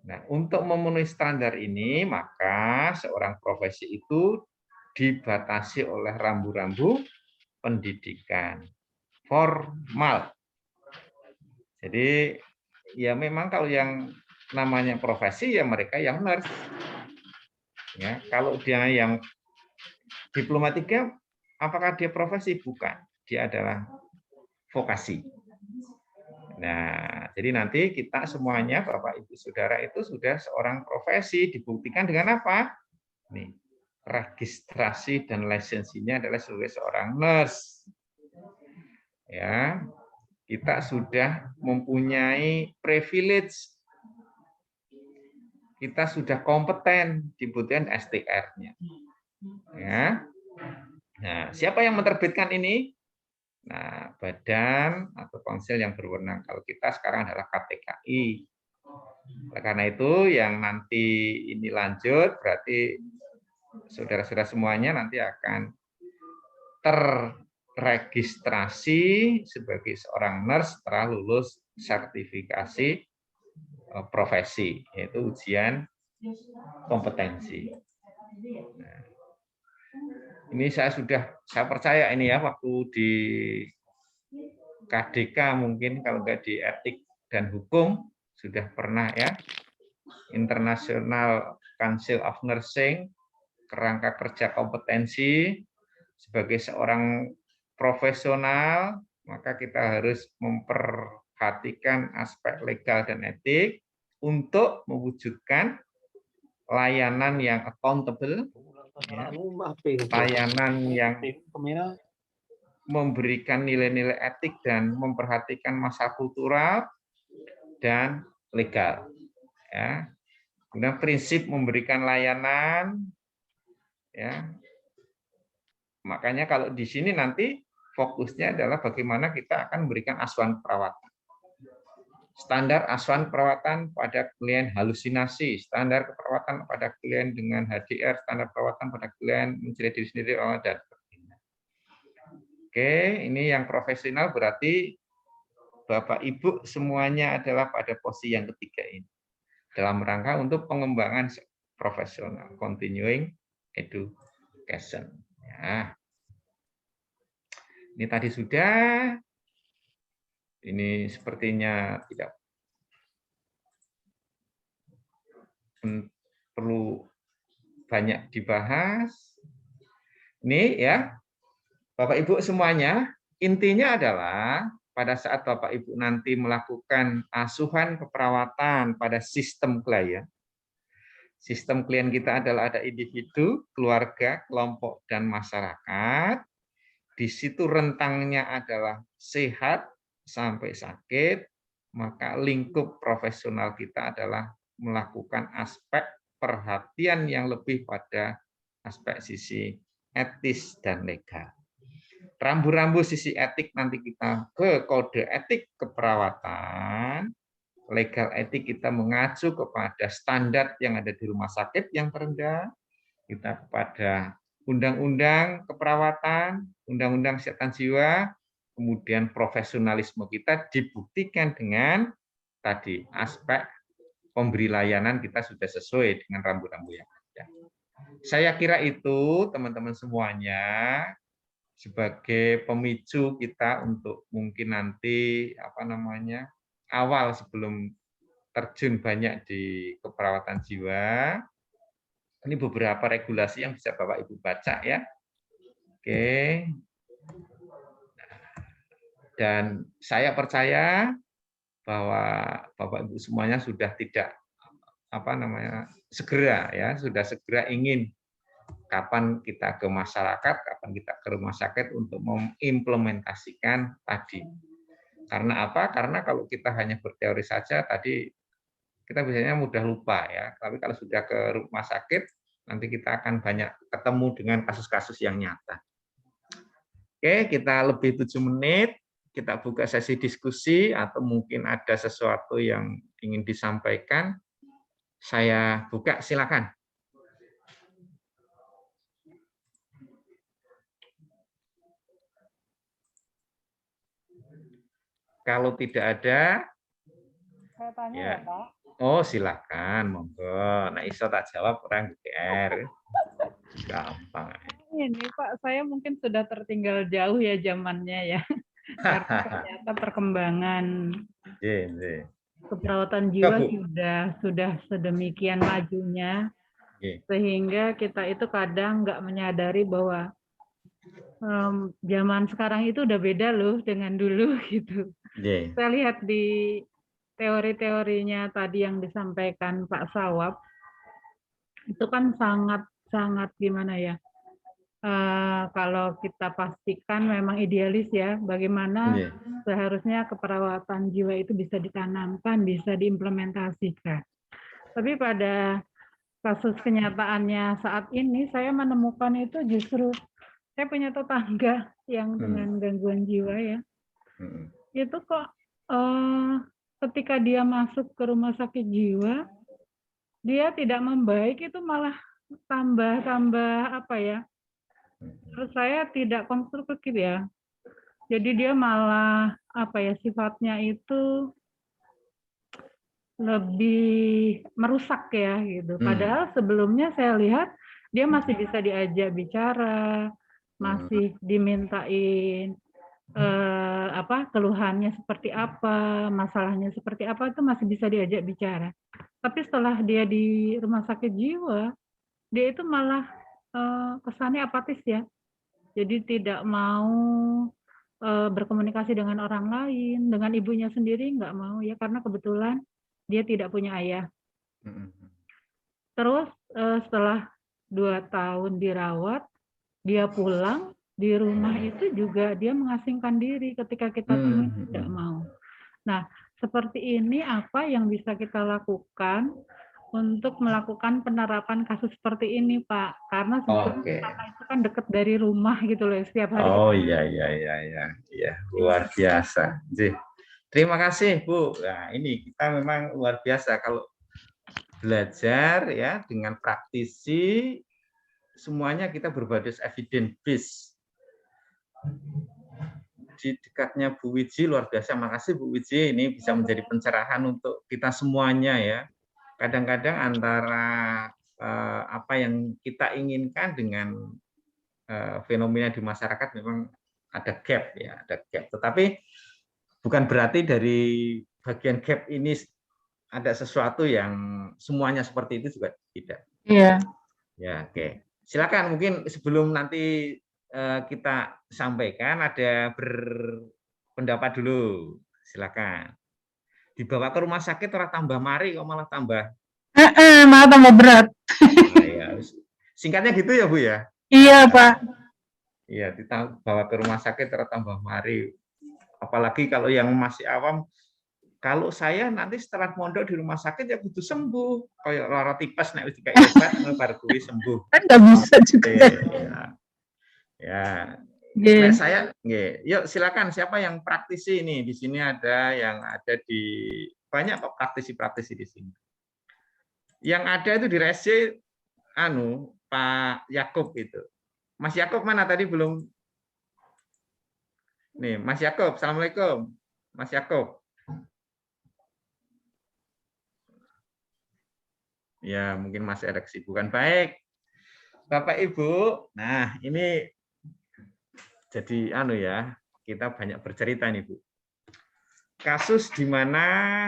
Nah, untuk memenuhi standar ini, maka seorang profesi itu dibatasi oleh rambu-rambu pendidikan formal. Jadi ya memang kalau yang namanya profesi ya mereka yang nurse. Ya, kalau dia yang diplomatika, apakah dia profesi? Bukan. Dia adalah vokasi. Nah, jadi nanti kita semuanya Bapak Ibu Saudara itu sudah seorang profesi, dibuktikan dengan apa? Nih, registrasi dan lisensinya adalah sebagai seorang nurse. Ya, kita sudah mempunyai privilege. kita sudah kompeten, dibutuhkan STR-nya. Ya. Nah, siapa yang menerbitkan ini? Nah, badan atau konsil yang berwenang. Kalau kita sekarang adalah KTKI. Karena itu yang nanti ini lanjut, berarti saudara-saudara semuanya nanti akan terregistrasi sebagai seorang nurse setelah lulus sertifikasi profesi, yaitu ujian kompetensi. Nah, ini saya percaya ini ya, waktu di KDK mungkin kalau nggak di etik dan hukum sudah pernah ya, International Council of Nursing, kerangka kerja kompetensi sebagai seorang profesional, maka kita harus memperhatikan aspek legal dan etik untuk mewujudkan layanan yang accountable, ya, layanan yang memberikan nilai-nilai etik dan memperhatikan masa kultural dan legal. Ya. Kemudian prinsip memberikan layanan, ya. Makanya kalau di sini nanti fokusnya adalah bagaimana kita akan memberikan asuhan perawatan. Standar asuhan perawatan pada klien halusinasi, standar keperawatan pada klien dengan HDR, standar perawatan pada klien mencari diri sendiri, dan sebagainya. Oke, ini yang profesional berarti Bapak Ibu semuanya adalah pada posisi yang ketiga ini. Dalam rangka untuk pengembangan profesional, continuing education. Ya. Ini tadi sudah. Ini sepertinya tidak perlu banyak dibahas. Ini ya, Bapak Ibu semuanya, intinya adalah pada saat Bapak Ibu nanti melakukan asuhan keperawatan pada sistem klien. Sistem klien kita adalah ada individu, keluarga, kelompok, dan masyarakat. Di situ rentangnya adalah sehat sampai sakit, maka lingkup profesional kita adalah melakukan aspek perhatian yang lebih pada aspek sisi etis dan legal. Rambu-rambu sisi etik nanti kita ke kode etik keperawatan, legal etik kita mengacu kepada standar yang ada di rumah sakit yang terendah, kita kepada undang-undang keperawatan, undang-undang kesehatan jiwa, kemudian profesionalisme kita dibuktikan dengan tadi aspek pemberi layanan kita sudah sesuai dengan rambu-rambu yang ada. Saya kira itu teman-teman semuanya sebagai pemicu kita untuk mungkin nanti awal sebelum terjun banyak di keperawatan jiwa. Ini beberapa regulasi yang bisa Bapak Ibu baca ya. Oke. Dan saya percaya bahwa Bapak Ibu semuanya sudah tidak sudah segera ingin kapan kita ke masyarakat, kapan kita ke rumah sakit untuk mengimplementasikan tadi. Karena apa? Karena kalau kita hanya berteori saja tadi kita biasanya mudah lupa ya. Tapi kalau sudah ke rumah sakit nanti kita akan banyak ketemu dengan kasus-kasus yang nyata. Oke, kita lebih 7 menit. Kita buka sesi diskusi atau mungkin ada sesuatu yang ingin disampaikan. Saya buka, silakan. Kalau tidak ada, saya tanya ya, Pak. Oh silakan, monggo. Nah iso tak jawab orang GR. Gampang. Ini Pak, saya mungkin sudah tertinggal jauh ya zamannya ya. Karena ternyata perkembangan keperawatan jiwa sudah sedemikian majunya, sehingga kita itu kadang nggak menyadari bahwa zaman sekarang itu udah beda loh dengan dulu gitu. Saya lihat di teori-teorinya tadi yang disampaikan Pak Sawab, itu kan sangat gimana ya, kalau kita pastikan memang idealis ya, bagaimana seharusnya keperawatan jiwa itu bisa ditanamkan, bisa diimplementasikan. Tapi pada kasus kenyataannya saat ini, saya menemukan itu justru saya punya tetangga yang dengan gangguan jiwa ya. Itu kok ketika dia masuk ke rumah sakit jiwa, dia tidak membaik, itu malah tambah apa ya? Menurut saya tidak konstruktif ya. Jadi dia malah apa ya, sifatnya itu lebih merusak ya gitu. Padahal sebelumnya saya lihat dia masih bisa diajak bicara, masih dimintain keluhannya seperti apa, masalahnya seperti apa, itu masih bisa diajak bicara. Tapi setelah dia di rumah sakit jiwa, dia itu malah kesannya apatis ya. Jadi tidak mau berkomunikasi dengan orang lain, dengan ibunya sendiri nggak mau ya, karena kebetulan dia tidak punya ayah. Terus setelah 2 tahun dirawat, dia pulang, di rumah itu juga dia mengasingkan diri ketika kita temui tidak mau. Nah, seperti ini apa yang bisa kita lakukan untuk melakukan penerapan kasus seperti ini, Pak? Karena sebetulnya itu kan dekat dari rumah gitu loh, setiap hari. Oh iya, luar biasa. Terima kasih Bu. Nah, ini kita memang luar biasa kalau belajar ya dengan praktisi, semuanya kita berbasis evidence base. Di dekatnya Bu Wiji luar biasa. Makasih Bu Wiji, ini bisa menjadi pencerahan untuk kita semuanya ya. Kadang-kadang antara apa yang kita inginkan dengan fenomena di masyarakat memang ada gap ya, ada gap. Tetapi bukan berarti dari bagian gap ini ada sesuatu yang semuanya seperti itu juga tidak. Iya. Ya, oke. Silakan mungkin sebelum nanti kita sampaikan ada berpendapat dulu. Silakan. Dibawa ke rumah sakit orang tambah mari kok malah tambah Malah tambah berat. Nah, ya. Singkatnya gitu ya Bu ya? Iya Pak. Iya, dibawa ke rumah sakit orang tambah mari. Apalagi kalau yang masih awam, kalau saya nanti setelah mondok di rumah sakit ya butuh sembuh. Kayak lara tipes nek wis dikai obat baru kuwi sembuh. Kan nggak bisa juga. Ya. Nah, saya yuk silakan siapa yang praktisi ini? Di sini ada yang ada di banyak kok praktisi-praktisi di sini. Yang ada itu di Resi Pak Yakub itu. Mas Yakub mana tadi belum? Nih, Mas Yakub. Assalamualaikum. Mas Yakub. Ya, mungkin masih ada kesibukan. Baik. Bapak Ibu, nah ini jadi ya, kita banyak bercerita nih Bu. Kasus di mana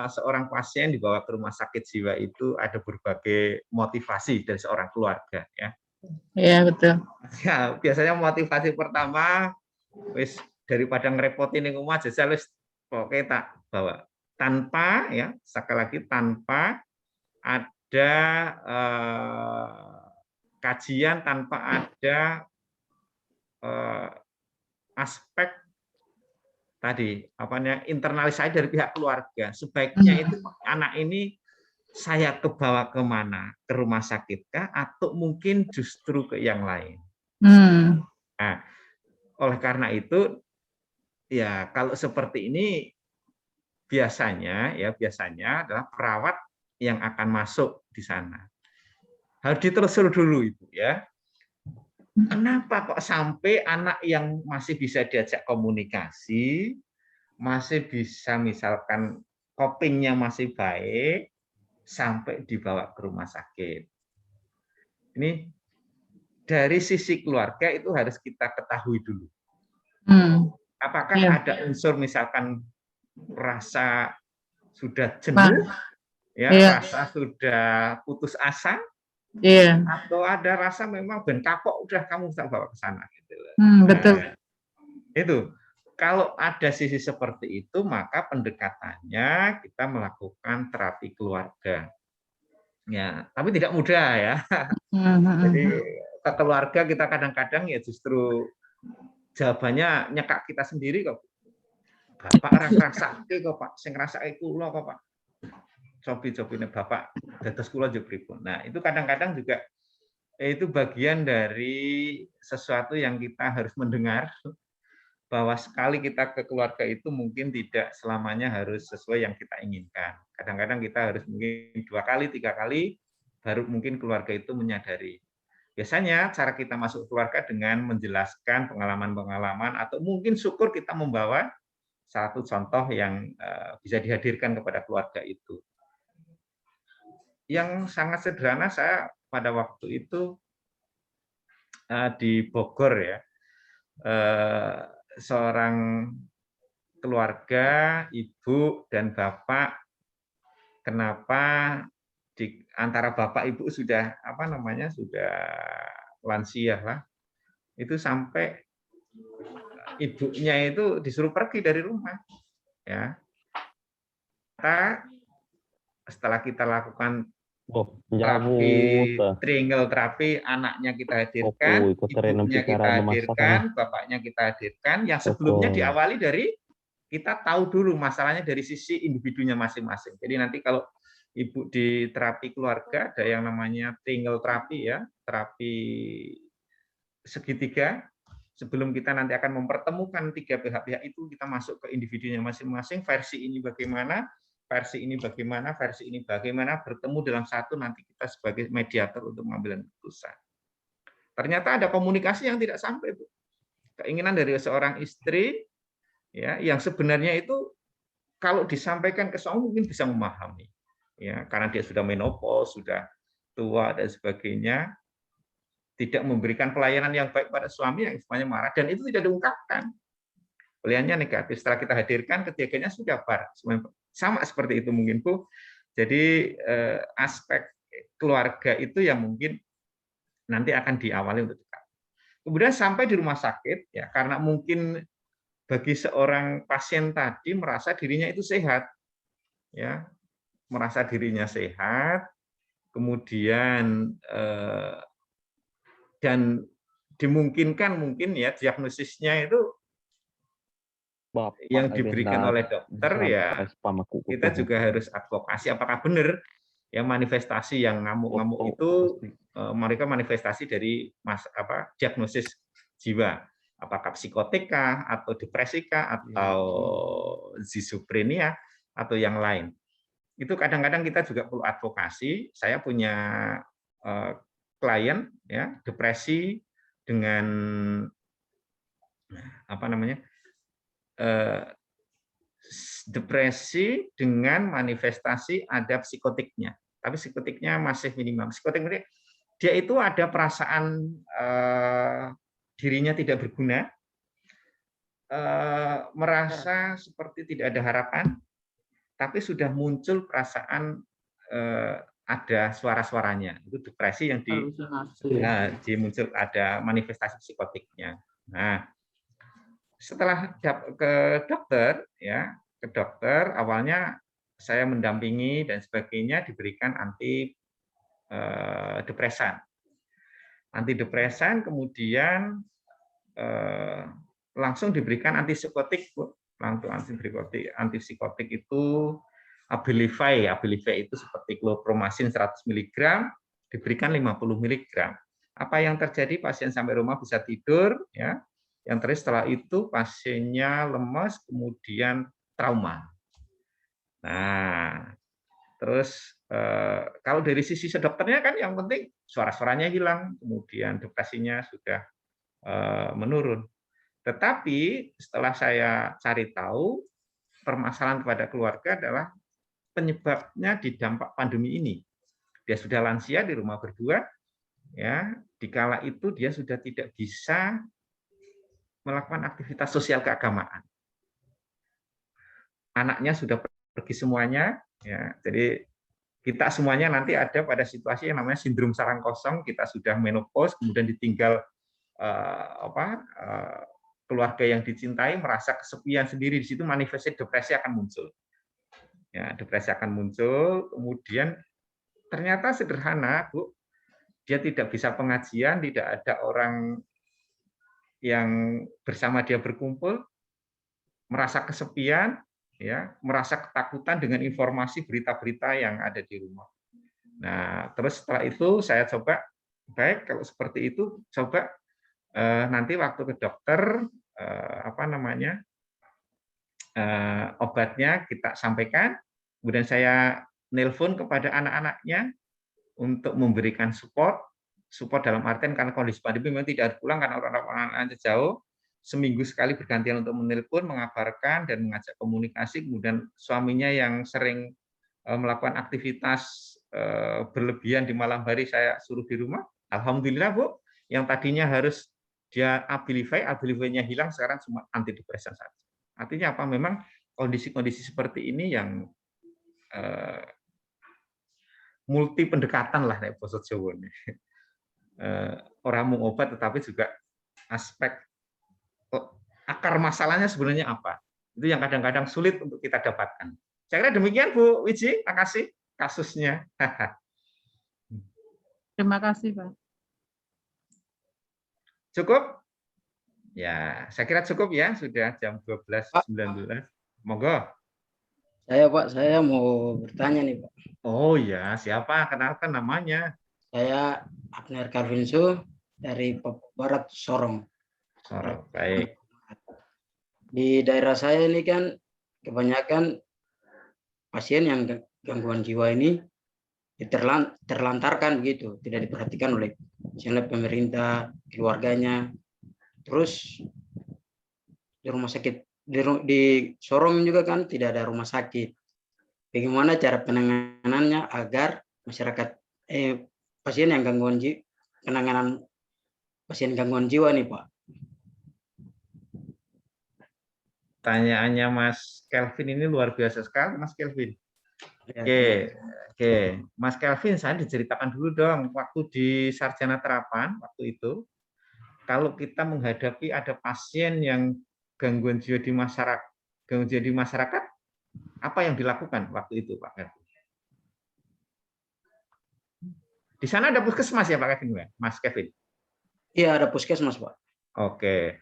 seorang pasien dibawa ke rumah sakit jiwa itu ada berbagai motivasi dari seorang keluarga ya. Iya, betul. Ya, biasanya motivasi pertama wis daripada ngerepotin yang rumah jajal wis pokoknya tak bawa. Tanpa ya, sekali lagi tanpa ada kajian, tanpa ada aspek tadi internalisasi dari pihak keluarga. Sebaiknya itu anak ini saya kebawa kemana, ke rumah sakit kah, atau mungkin justru ke yang lain. Nah, oleh karena itu ya kalau seperti ini biasanya adalah perawat yang akan masuk di sana. Harus ditelusuri dulu Ibu ya. Kenapa kok sampai anak yang masih bisa diajak komunikasi, masih bisa misalkan copingnya masih baik, sampai dibawa ke rumah sakit. Ini dari sisi keluarga itu harus kita ketahui dulu. Apakah ada unsur misalkan rasa sudah jenuh, rasa sudah putus asa, atau ada rasa memang ben kapok udah kamu bisa bawa ke sana gitu. Betul. Itu kalau ada sisi seperti itu maka pendekatannya kita melakukan terapi keluarga. Ya, tapi tidak mudah ya. Jadi ke keluarga kita kadang-kadang ya justru jawabannya nyekak kita sendiri kok. Bapak ora ngrasake kok Pak, sing ngrasake kula kok Pak. Cobi-cobine Bapak dados kula njuk pripun. Nah, itu kadang-kadang juga itu bagian dari sesuatu yang kita harus mendengar bahwa sekali kita ke keluarga itu mungkin tidak selamanya harus sesuai yang kita inginkan. Kadang-kadang kita harus mungkin 2 kali, 3 kali, baru mungkin keluarga itu menyadari. Biasanya cara kita masuk keluarga dengan menjelaskan pengalaman-pengalaman atau mungkin syukur kita membawa satu contoh yang bisa dihadirkan kepada keluarga itu. Yang sangat sederhana, saya pada waktu itu di Bogor ya, seorang keluarga, ibu dan bapak, kenapa di antara bapak ibu sudah sudah lansia lah, itu sampai ibunya itu disuruh pergi dari rumah, ya. Setelah kita lakukan terapi, triangle terapi, anaknya kita hadirkan, ibunya kita hadirkan, bapaknya kita hadirkan, yang sebelumnya diawali dari kita tahu dulu masalahnya dari sisi individunya masing-masing. Jadi nanti kalau ibu di terapi keluarga ada yang namanya triangle terapi ya, terapi segitiga. Sebelum kita nanti akan mempertemukan 3 pihak-pihak itu, kita masuk ke individunya masing-masing, versi ini bagaimana, versi ini bagaimana, versi ini bagaimana, bertemu dalam satu, nanti kita sebagai mediator untuk mengambil keputusan. Ternyata ada komunikasi yang tidak sampai, Bu. Keinginan dari seorang istri ya, yang sebenarnya itu kalau disampaikan ke suami mungkin bisa memahami. Ya, karena dia sudah menopause, sudah tua dan sebagainya, tidak memberikan pelayanan yang baik pada suami, yang semuanya marah, dan itu tidak diungkapkan. Pilihannya negatif. Setelah kita hadirkan, ketiganya sudah sama seperti itu mungkin, Bu. Jadi aspek keluarga itu yang mungkin nanti akan diawali untuk dekat. Kemudian sampai di rumah sakit, ya karena mungkin bagi seorang pasien tadi merasa dirinya itu sehat, ya merasa dirinya sehat, kemudian dan dimungkinkan mungkin ya diagnosisnya itu yang diberikan oleh dokter, ya kita juga harus advokasi apakah benar ya manifestasi yang ngamuk-ngamuk itu mereka manifestasi dari diagnosis jiwa, apakah psikotika atau depresika atau schizophrenia atau yang lain. Itu kadang-kadang kita juga perlu advokasi. Saya punya klien ya depresi dengan depresi dengan manifestasi ada psikotiknya, tapi psikotiknya masih minimal. Psikotik dia itu ada perasaan dirinya tidak berguna, merasa seperti tidak ada harapan, tapi sudah muncul perasaan ada suara-suaranya. Itu depresi yang muncul ada manifestasi psikotiknya. Nah, setelah ke dokter, ya ke dokter, awalnya saya mendampingi dan sebagainya, diberikan antidepresan, kemudian langsung diberikan antipsikotik, langsung antipsikotik itu Abilify itu seperti chlorpromazin 100 mg, diberikan 50 mg. Apa yang terjadi? Pasien sampai rumah bisa tidur, ya. Yang terjadi setelah itu pasiennya lemas, kemudian trauma. Nah, terus kalau dari sisi dokternya kan yang penting suara-suaranya hilang, kemudian depresinya sudah menurun. Tetapi setelah saya cari tahu, permasalahan pada keluarga adalah penyebabnya di dampak pandemi ini. Dia sudah lansia di rumah berdua, ya. Dikala itu dia sudah tidak bisa melakukan aktivitas sosial keagamaan. Anaknya sudah pergi semuanya, ya. Jadi kita semuanya nanti ada pada situasi yang namanya sindrom sarang kosong. Kita sudah menopause, kemudian ditinggal keluarga yang dicintai, merasa kesepian sendiri, di situ manifestasi depresi akan muncul. Ya, depresi akan muncul, kemudian ternyata sederhana, Bu. Dia tidak bisa pengajian, tidak ada orang yang bersama dia berkumpul, merasa kesepian, ya, merasa ketakutan dengan informasi berita-berita yang ada di rumah. Nah, terus setelah itu saya coba, baik kalau seperti itu, coba nanti waktu ke dokter, obatnya kita sampaikan, kemudian saya nelpon kepada anak-anaknya untuk memberikan support dalam artian karena kondisi pandemi memang tidak pulang karena orang-orang jauh, seminggu sekali bergantian untuk menelpon, mengabarkan, dan mengajak komunikasi, kemudian suaminya yang sering melakukan aktivitas berlebihan di malam hari saya suruh di rumah. Alhamdulillah Bu, yang tadinya harus dia Abilify-nya hilang, sekarang cuma antidepresan saja. Artinya apa? Memang kondisi-kondisi seperti ini yang multi pendekatan lah nek basa Jawa. Orang mau obat tetapi juga aspek akar masalahnya sebenarnya apa. Itu yang kadang-kadang sulit untuk kita dapatkan. Saya kira demikian Bu Wiji, terima kasih kasusnya. Terima kasih Pak. Cukup? Ya, saya kira cukup ya, sudah jam 12.19. Monggo. Saya mau bertanya nih Pak. Oh ya, siapa? Kenalkan namanya. Saya Abner Calvinsu dari Papua Barat, Sorong. Sorong, baik. Di daerah saya ini kan kebanyakan pasien yang gangguan jiwa ini terlantarkan begitu, tidak diperhatikan oleh pemerintah, keluarganya. Terus di rumah sakit di Sorong juga kan tidak ada rumah sakit. Bagaimana cara penanganannya agar masyarakat pasien yang penanganan pasien gangguan jiwa nih Pak? Pertanyaannya Mas Kelvin ini luar biasa sekali, Mas Kelvin. Ya, Oke, Mas Kelvin, saya diceritakan dulu dong, waktu di Sarjana Terapan waktu itu, kalau kita menghadapi ada pasien yang gangguan jiwa di masyarakat, apa yang dilakukan waktu itu, Pak Kelvin? Di sana ada puskesmas ya, Pak Kevin, Mas Kevin? Iya, ada puskesmas, Pak. Oke.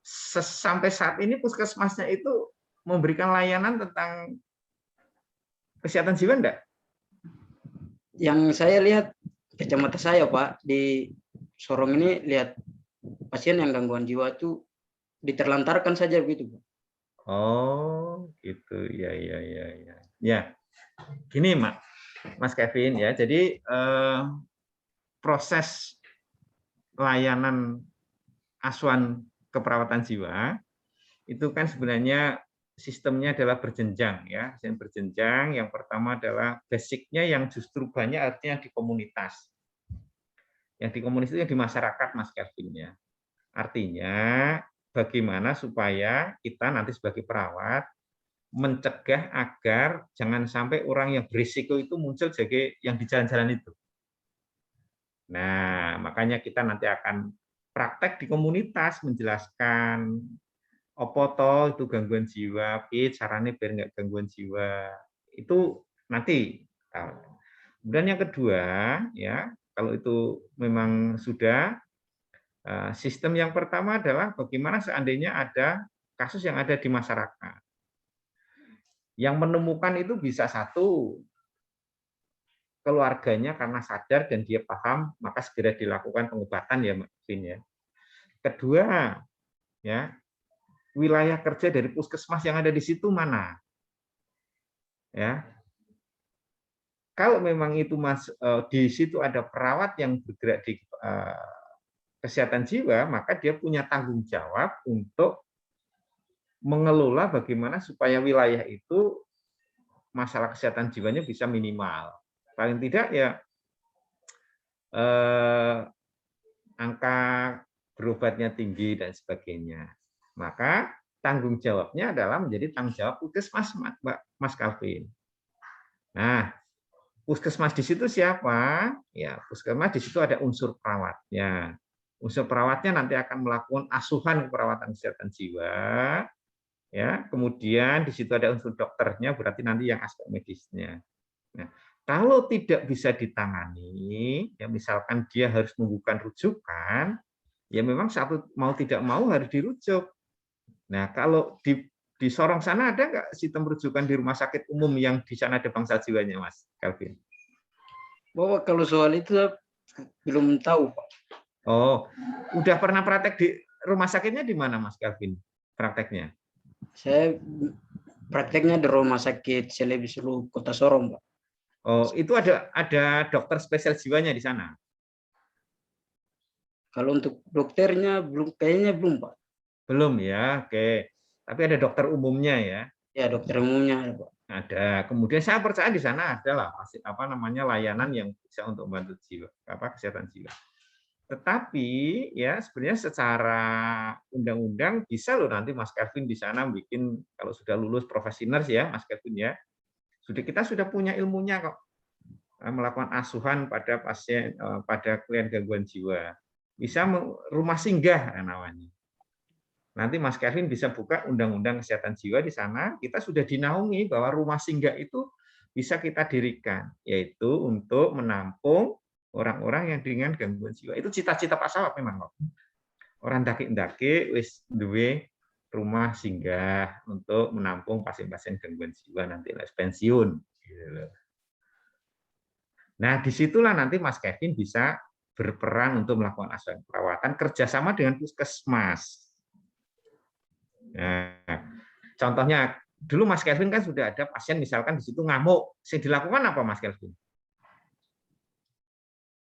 Sampai saat ini puskesmasnya itu memberikan layanan tentang kesehatan jiwa enggak? Yang saya lihat kacamata saya, Pak, di Sorong ini lihat pasien yang gangguan jiwa itu diterlantarkan saja begitu, Pak. Oh, gitu. Ya. Ya, gini, Mas Kevin ya. Jadi proses layanan asuhan keperawatan jiwa itu kan sebenarnya sistemnya adalah berjenjang ya, yang berjenjang. Yang pertama adalah basicnya yang justru banyak artinya di komunitas. Yang di komunitas itu yang di masyarakat, Mas Kevin ya. Artinya bagaimana supaya kita nanti sebagai perawat mencegah agar jangan sampai orang yang berisiko itu muncul sebagai yang di jalan-jalan itu. Nah, makanya kita nanti akan praktek di komunitas menjelaskan opo to itu gangguan jiwa, caranya biar nggak gangguan jiwa. Itu nanti. Kemudian yang kedua, ya kalau itu memang sudah, sistem yang pertama adalah bagaimana seandainya ada kasus yang ada di masyarakat. Yang menemukan itu bisa satu, keluarganya karena sadar dan dia paham, maka segera dilakukan pengobatan ya, Mbak Vin ya. Kedua, ya wilayah kerja dari puskesmas yang ada di situ mana? Ya, kalau memang itu di situ ada perawat yang bergerak di kesehatan jiwa, maka dia punya tanggung jawab untuk mengelola bagaimana supaya wilayah itu masalah kesehatan jiwanya bisa minimal. Paling tidak ya angka berobatnya tinggi dan sebagainya. Maka tanggung jawabnya adalah menjadi tanggung jawab puskesmas, Mas Calvin. Nah, puskesmas di situ siapa? Ya, puskesmas di situ ada unsur perawatnya. Unsur perawatnya nanti akan melakukan asuhan perawatan kesehatan jiwa. Ya, kemudian di situ ada unsur dokternya, berarti nanti yang aspek medisnya. Nah, kalau tidak bisa ditangani, ya misalkan dia harus membuka rujukan, ya memang mau tidak mau harus dirujuk. Nah, kalau di Sorong sana ada nggak sistem rujukan di rumah sakit umum yang di sana ada bangsal jiwanya, Mas Calvin? Bapak kalau soal itu saya belum tahu, Pak. Oh, udah pernah praktek di rumah sakitnya di mana, Mas Calvin? Prakteknya? Saya prakteknya di Rumah Sakit Selebi Sulu Kota Sorong, Pak. Oh, itu ada dokter spesialis jiwanya di sana? Kalau untuk dokternya belum, kayaknya belum, Pak. Belum ya, oke. Tapi ada dokter umumnya ya? Ya, dokter umumnya ada, Pak. Ada. Kemudian saya percaya di sana adalah apa namanya layanan yang bisa untuk membantu jiwa, kesehatan jiwa. Tetapi ya sebenarnya secara undang-undang bisa loh nanti Mas Kevin di sana bikin kalau sudah lulus profesi nurse ya Mas Kevin ya. Kita sudah punya ilmunya kok melakukan asuhan pada pasien pada klien gangguan jiwa. Bisa rumah singgah namanya. Nanti Mas Kevin bisa buka undang-undang kesehatan jiwa di sana, kita sudah dinaungi bahwa rumah singgah itu bisa kita dirikan, yaitu untuk menampung orang-orang yang dengan gangguan jiwa. Itu cita-cita Pak Sawab memang kok. Orang daki-daki wis duwe rumah singgah untuk menampung pasien-pasien gangguan jiwa nanti pensiun. Nah, disitulah nanti Mas Kevin bisa berperan untuk melakukan asuhan perawatan kerjasama dengan puskesmas. Nah, contohnya dulu Mas Kelvin kan sudah ada pasien misalkan di situ ngamuk, yang dilakukan apa Mas Kelvin?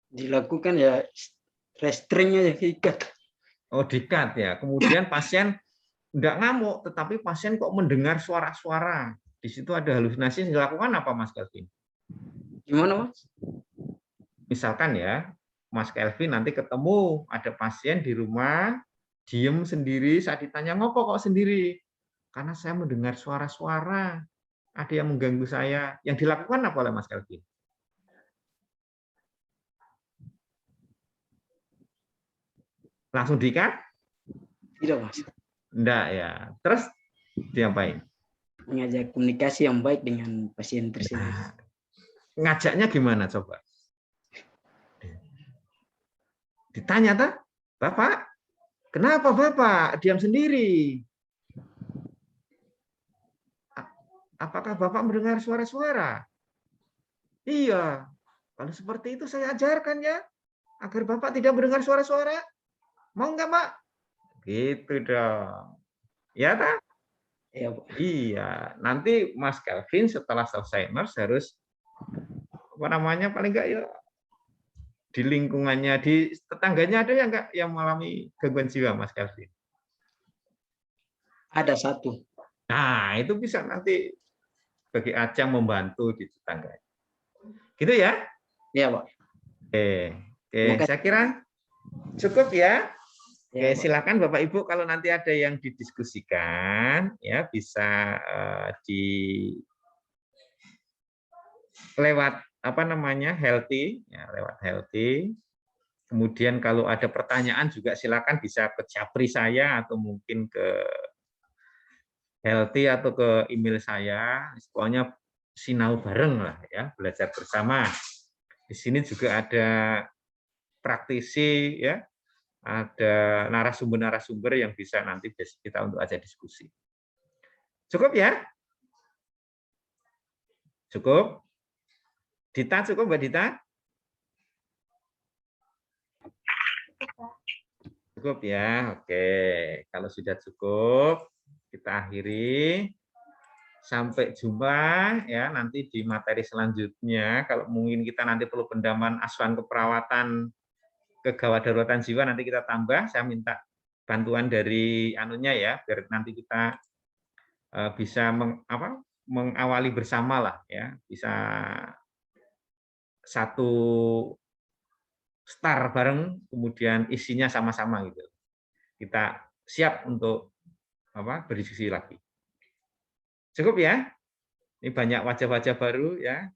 Dilakukan ya restrainnya ya ikat. Oh, dikat ya. Kemudian pasien enggak ngamuk, tetapi pasien kok mendengar suara-suara. Di situ ada halusinasi, yang dilakukan apa Mas Kelvin? Gimana, Mas? Misalkan ya, Mas Kelvin nanti ketemu ada pasien di rumah diem sendiri, saat ditanya ngopo kok sendiri, karena saya mendengar suara-suara, ada yang mengganggu saya. Yang dilakukan apa oleh Mas Kelvin? Langsung diikat? Tidak, Mas. Enggak ya. Terus diapain? Mengajak komunikasi yang baik dengan pasien tersebut. Nah, ngajaknya gimana coba? Ditanya tak, Bapak, kenapa Bapak diam sendiri? Apakah Bapak mendengar suara-suara? Iya. Kalau seperti itu saya ajarkan ya, agar Bapak tidak mendengar suara-suara. Mau nggak, Pak? Gitu dong. Ya, tak? Ya, Pak. Iya. Nanti Mas Kelvin setelah selesai nurse harus apa namanya paling nggak ya di lingkungannya, di tetangganya ada yang nggak yang mengalami gangguan jiwa, Mas Kelvin? Ada satu. Nah, itu bisa nanti bagi ajang membantu di tetangga. Gitu ya? Ya, Pak. Oke, saya kira cukup ya. Oke, Ya, silakan Bapak Ibu kalau nanti ada yang didiskusikan ya bisa di lewat apa namanya healthy ya, lewat healthy. Kemudian kalau ada pertanyaan juga silakan bisa ke Japri saya atau mungkin ke healthy atau ke email saya. Pokoknya sinau bareng lah ya, belajar bersama. Di sini juga ada praktisi ya, ada narasumber-narasumber yang bisa nanti kita untuk ajak diskusi. Cukup ya? Cukup? Dita, cukup Mbak Dita? Cukup ya, oke. Kalau sudah cukup, kita akhiri. Sampai jumpa ya nanti di materi selanjutnya. Kalau mungkin kita nanti perlu pendampingan asuhan keperawatan kegawat daruratan jiwa nanti kita tambah. Saya minta bantuan dari anunya ya, biar nanti kita bisa mengawali bersama lah ya, bisa satu start bareng, kemudian isinya sama-sama gitu. Kita siap untuk berdiskusi lagi. Cukup ya? Ini banyak wajah-wajah baru ya,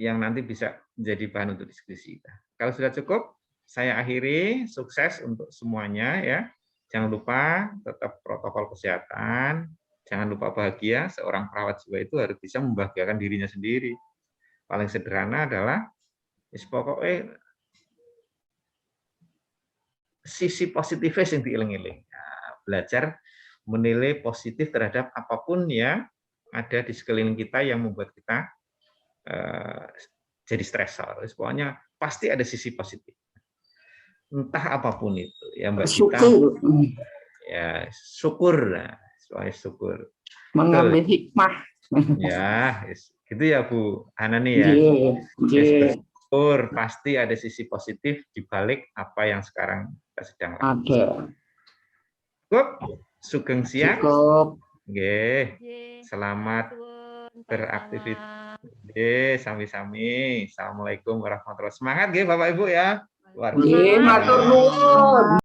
yang nanti bisa menjadi bahan untuk diskusi kita. Kalau sudah cukup, saya akhiri. Sukses untuk semuanya ya. Jangan lupa tetap protokol kesehatan. Jangan lupa bahagia. Seorang perawat jiwa itu harus bisa membahagiakan dirinya sendiri. Paling sederhana adalah pokoknya sisi positifnya yang dieling-eling. Nah, belajar menilai positif terhadap apapun ya ada di sekeliling kita yang membuat kita jadi stresor. Pokoknya pasti ada sisi positif. Entah apapun itu, ya Mbak Gita. Ya, syukur lah, soalnya syukur. Mengambil hikmah. Ya, gitu ya Bu Hanani ya. Bersyukur, pasti ada sisi positif di balik apa yang sekarang kita sedang lakukan. Cukup, sugeng siang. Cukup. Nggih. Selamat beraktivitas. Sami-sami. Assalamualaikum warahmatullahi wabarakatuh. Semangat nggih Bapak Ibu ya. Luar biasa. Matur nuwun.